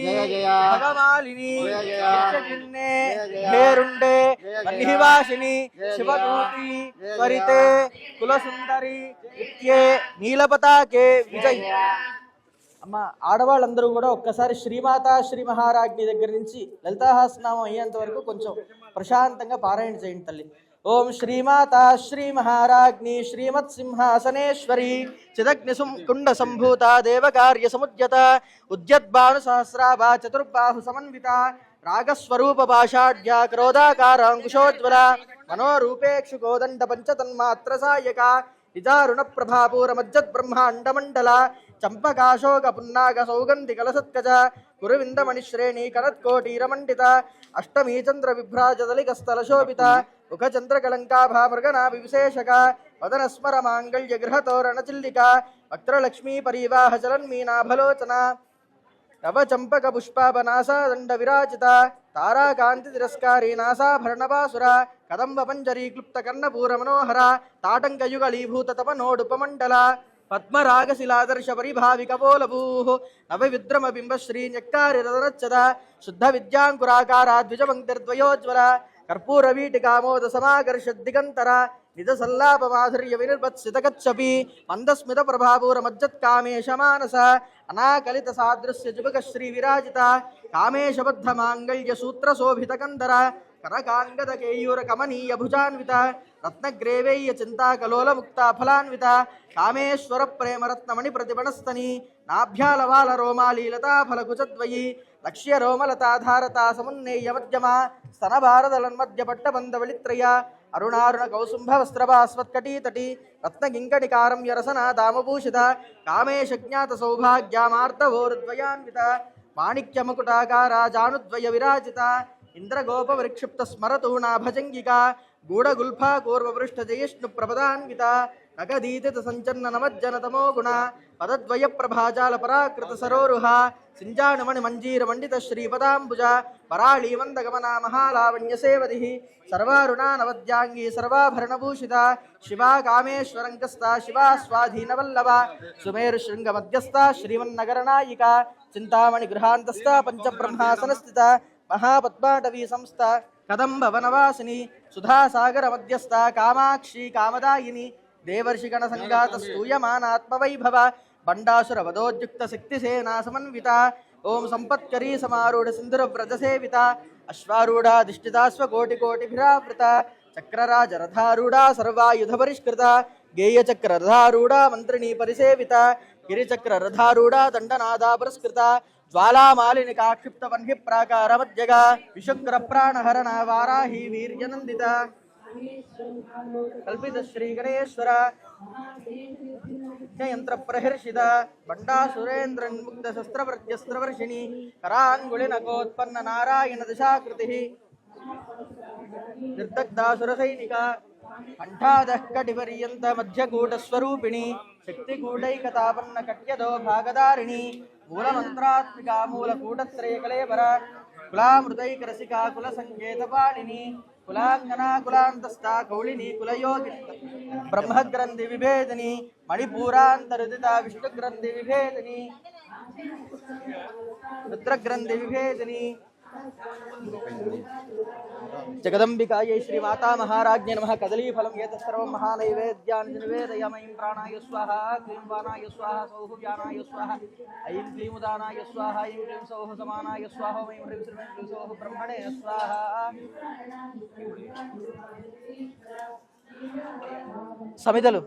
[SPEAKER 2] భగమాలిని చిన్నే హేరుండే వన్నివాసిని శివదూతి త్వరితే కులసుందరి ఇత్యే నీలపతాకే విజయ్. అమ్మ ఆడవాళ్ళందరూ కూడా ఒక్కసారి శ్రీమాత శ్రీ మహారాజ్ఞి దగ్గర నుంచి లలితాహాసనామం అయ్యేంత వరకు కొంచెం ప్రశాంతంగా పారాయణ చేయండి తల్లి. ఓం శ్రీమాత శ్రీ మహారాజ్ఞి శ్రీమత్సింహాసనేశ్వరి చిదగ్ని కుండ సంభూత దేవకార్య సముద్యత ఉద్యద్భాను సహస్రాభా చతుర్బాహు సమన్విత రాగస్వరూప భాషాఢ్య క్రోధాకారాంకుశోజ్వల మనోరూపేక్షు కోదండ పంచతన్మాత్ర సాయక విచారుణ ప్రభాపూర మజ్జత్ బ్రహ్మాండ మండల చంపకాశోక పున్నాగ సౌగంధి కలసత్కజ గురువిందమణిశ్రేణి కనత్కోటీరమండిత అష్టమీ చంద్ర విభ్రాజదలికస్థల శోభిత ముఖచంద్రకలంకాభా మృగనాభి విశేషక వదనస్మర మాంగళ్య గృహతోరణ చిల్లిక వక్త్రలక్ష్మీ పరీవాహ చలన్మీనాభలోచన నవ చంపక పుష్పాపనాసాదండ విరాజిత తారాకాంతి తిరస్కారీ నాసాభరణపాసుర కదంబ పంజరీ క్లుప్త కర్ణపూర మనోహర తాటంకయుగళీభూత తపనోడుపమండల పద్మరాగశిలాదర్శ పరిభావిక పోలభూ నవవిద్రమ బింబశ్రీ న్యక్కారి రదనచ్చద శుద్ధ విద్యాంకురాకార ద్విజపంక్తిర్ద్వయోజ్వల కర్పూర వీటికామోద సమాకర్ష దిగంతర నిజ సల్లాప మాధుర్య వినిర్వత్సితగచ్చపి మందస్మిత ప్రభాపూర మజ్జత్కామేశ మానస అనాకలిత సాదృశ్య జుబక శ్రీ విరాజిత కామేశబద్ధ మాంగళ్య సూత్ర శోభిత కందర కనకాంగద కేయూర కమనీయ భుజాన్విత రత్నగ్రేవేయ్య చింతాకలోల ముక్త ఫలాన్విత కామేశ్వర ప్రేమరత్నమణి ప్రతిపణస్తని నాభ్యాలవాల రోమాలీలతా ఫలకుచద్వయి లక్ష్య రోమలతాధారతా సమున్నేయ మధ్యమ స్తనభారదలన్మధ్య పట్టబంధవళిత్రయ అరుణారుణ కౌసుంభ వస్త్రభాస్వత్కటీతటి రత్నకింకటికారం యరసన దామభూషిత కామేశ జ్ఞాత సౌభాగ్యమార్తవోరుద్వయాన్విత మాణిక్యముకుటాకార జానుద్వయ విరాజిత ఇంద్రగోప విక్షిప్త స్మరతూణా భజంగిక గూఢగుల్ఫా కూర్వపృష్ఠ జయిష్ణు ప్రపదాన్విత నగదీతిత సంచన్న నమజ్జన తమో గుణ పదద్వయ ప్రభాజాల పరాకృత సరోరుహ సింజానుమణి మంజీర మండిత శ్రీపదాంబుజ పరాళీ వందగమనా మహాలావణ్య సేవది సర్వారుణా నవద్యాంగీ సర్వాభరణభూషిత శివా కామేశ్వరంకస్థ శివా స్వాధీనవల్లభ సుమేరు శృంగ మధ్యస్థ శ్రీమన్నగరనాయిక చింతామణి గృహాంతస్థ పంచబ్రహ్మాసనస్థిత మహాపద్మాటవీ సంస్థ కదంబ వనవాసిని సుధాసాగర మధ్యస్థ కామాక్షి కామదాయిని దేవర్షిగణ సంఘాత స్తూయమానాత్మవైభవ బండాసుర వదోద్యుక్త శక్తిసేనా సమన్విత ఓం సంపత్కరీ సమారూఢ సింధుర వ్రజ సేవిత అశ్వారూఢ దిష్టితాస్వకోటికోటిభిరావృత చక్రరాజ రథారూఢ సర్వాయుధ పరిష్కృత గేయచక్ర రథారూఢ మంత్రిణీ పరిసేవిత గిరిచక్ర రథారూఢ దండనాదా పురస్కృత జ్వాలామాలిని కాక్షిప్త వన్హి ప్రాకార మధ్యగ విశుక్ర ప్రాణహరణ వారాహి వీర్యనందిత కల్పిత శ్రీ గణేశ్వర యంత్ర ప్రహర్షిత బండాసురేంద్రన్ముక్త శస్త్రవర్షిణి కరాంగుళినకోత్పన్న నారాయణ దిశాకృతి నిర్దగ్ధాసుర సైనిక కంఠాదః కటిపర్యంత మధ్యకూటస్వరూపిణి శక్తికూటైకతాపన్న కట్యదో భాగదారిణి మూలమంత్రాత్మికా మూలకూటత్రయ కలేవర కులామృతైకరసికా కుల సంకేత పాణిని కులాంగనా కులాంతస్థా కౌళిని కులయోగి బ్రహ్మగ్రంథి విభేదిని మణిపూరాంతరుదిత విష్ణుగ్రంథి విభేదిని రుద్రగ్రంథి విభేదిని జగదంబికాయై శ్రీ మాతా మహారాజ్ఞ నమః కదలీఫలం ఏతత్సర్వం మహానైవేద్యాన్ని నివేదయామయం ప్రాణాయ స్వాహ క్లీం వానాయ స్వాహ సౌః వ్యానాయ స్వాహ ఐం క్లీం ఉదానాయ స్వాహ ఐం క్లీం సౌః సమానాయ స్వాహ ఐం హ్రీం శ్రీం క్లీం సౌః బ్రహ్మణే స్వాహ. సమిదలు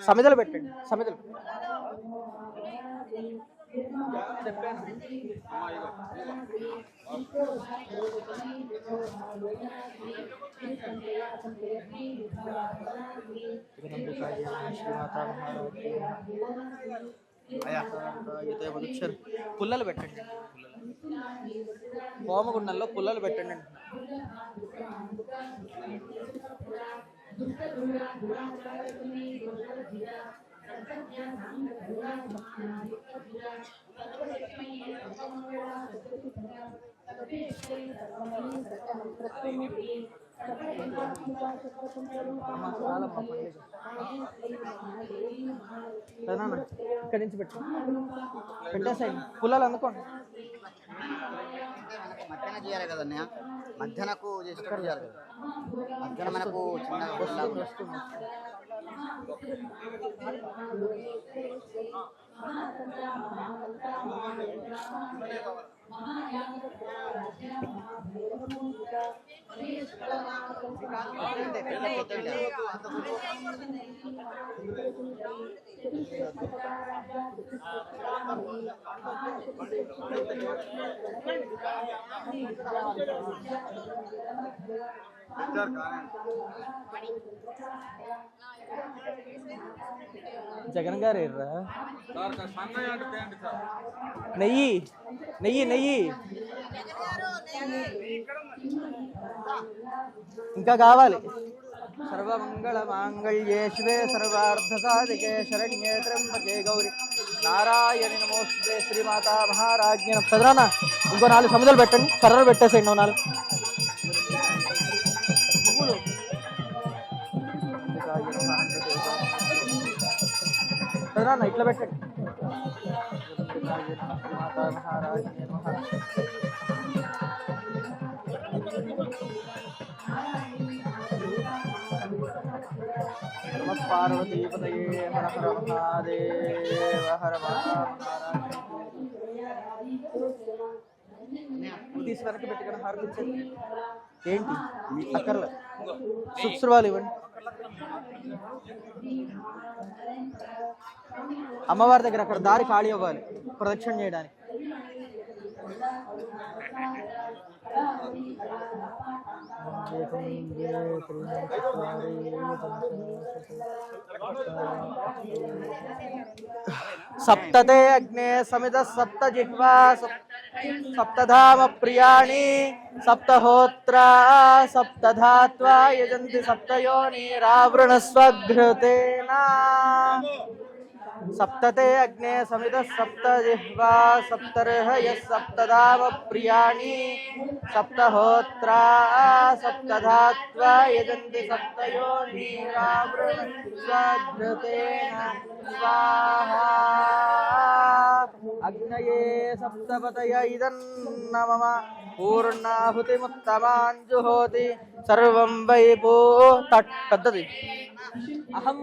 [SPEAKER 2] సమిదలు పెట్టండి. సమిదలు పుల్లలు పెట్టండి. హోమగుండంలో పుల్లలు పెట్టండి. ఇక్కడి నుంచి పెట్టేసాయి పుల్లలు అందుకోండి.
[SPEAKER 3] మధ్యాహ్నం చేయాలి కదా అన్నయ్య, మధ్యాహ్నకు చేసేటప్పుడు చేయాలి కదా. మధ్యాహ్నం మనకు చిన్న
[SPEAKER 2] జగన్ గారు నెయ్యి నెయ్యి నెయ్యి ఇంకా కావాలి. సర్వమంగళ మాంగళ్యే శివే సర్వార్థ సాధికే శరణ్యే త్ర్యంబకే గౌరి నారాయణి నమోస్తుతే శ్రీమాతా మహారాజ్ఞ. చదరానా ఇంకో 4 సముద్రాలు పెట్టండి. కర్రలు పెట్టేసేయండి. 4 చదరానా ఇట్లా పెట్టండి. మాతా మహారాజ్ఞ పార్వతీపతయే హర హర మహాదేవ హర తీసి వెనక్కి పెట్టుకుని హారతించండి. ఏంటి అక్కర్ల శుశ్రువాలు ఇవ్వండి. అమ్మవారి దగ్గర అక్కడ దారి ఖాళీ అవ్వాలి ప్రదక్షిణ చేయడానికి. సప్తతే అగ్నే సమిత సప్త జిహ్వా సప్తధామ ప్రియాణి సప్తహోత్రా సప్తధాత్వా యజంతి సప్తయోనిరావృణస్వఘృతేనా. సప్తతే అగ్నే సమిత సప్త జిహ్వా సప్తర్హయ సప్తధామ ప్రియాణి సప్తహోత్రా సప్తధాత్వా యజంతి సప్తయోనిరావృణస్వఘృతేన స్వాహా. అగ్నయే సప్తపతయ ఇదన్న మమ పూర్ణాహుతిముత్తమాంజుహోతి సర్వం వై తట్ పెద్దది. అహం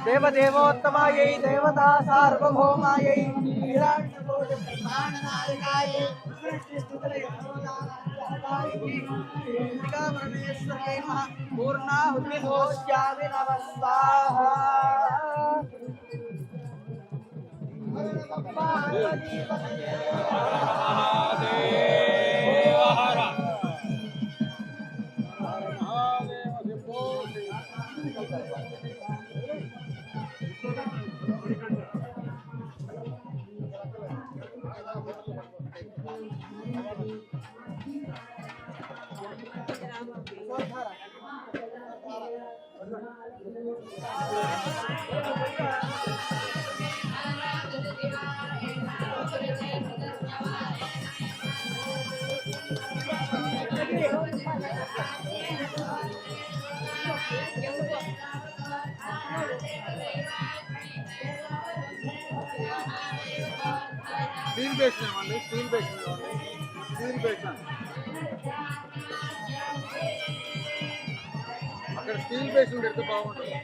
[SPEAKER 2] దేవదేవోత్తమాయై దేవతా సార్వభౌమాయై హిరణ్యకోటి బ్రహ్మాండనాయకాయై
[SPEAKER 3] परमेश्वर्यै नमः पूर्णाहुति घोष्यामि नमः स्वाहा
[SPEAKER 4] స్టీల్ బేషన్ ఇవ్వండి, స్టీల్ బేషన్ ఇవ్వండి, స్టీల్ బేషన్ అక్కడ స్టీల్ బేషన్ పెడితే బాగుంటుంది.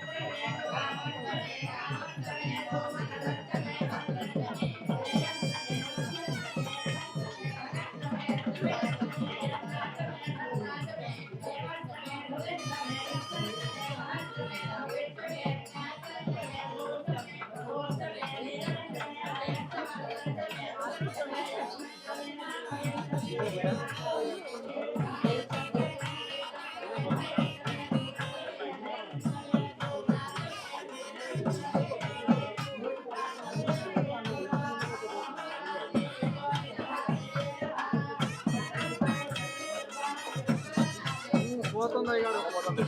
[SPEAKER 4] పోతుంది అయ్యాడు, పోతుంది.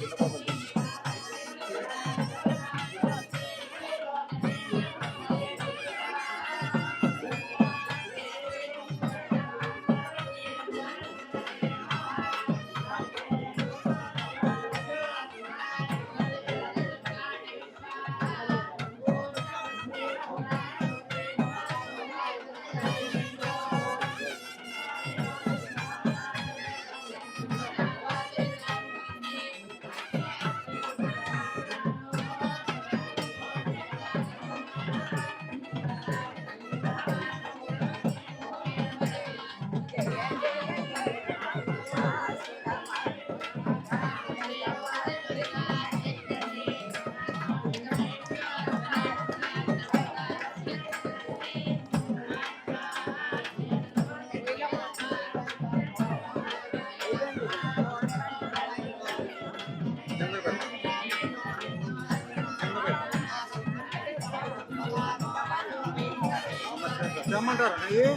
[SPEAKER 4] తెమ్మంటారా నెయ్యి?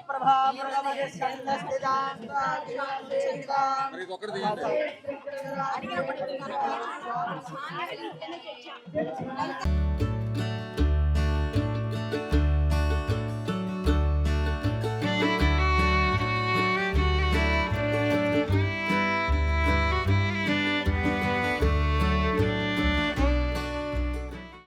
[SPEAKER 3] ప్రభా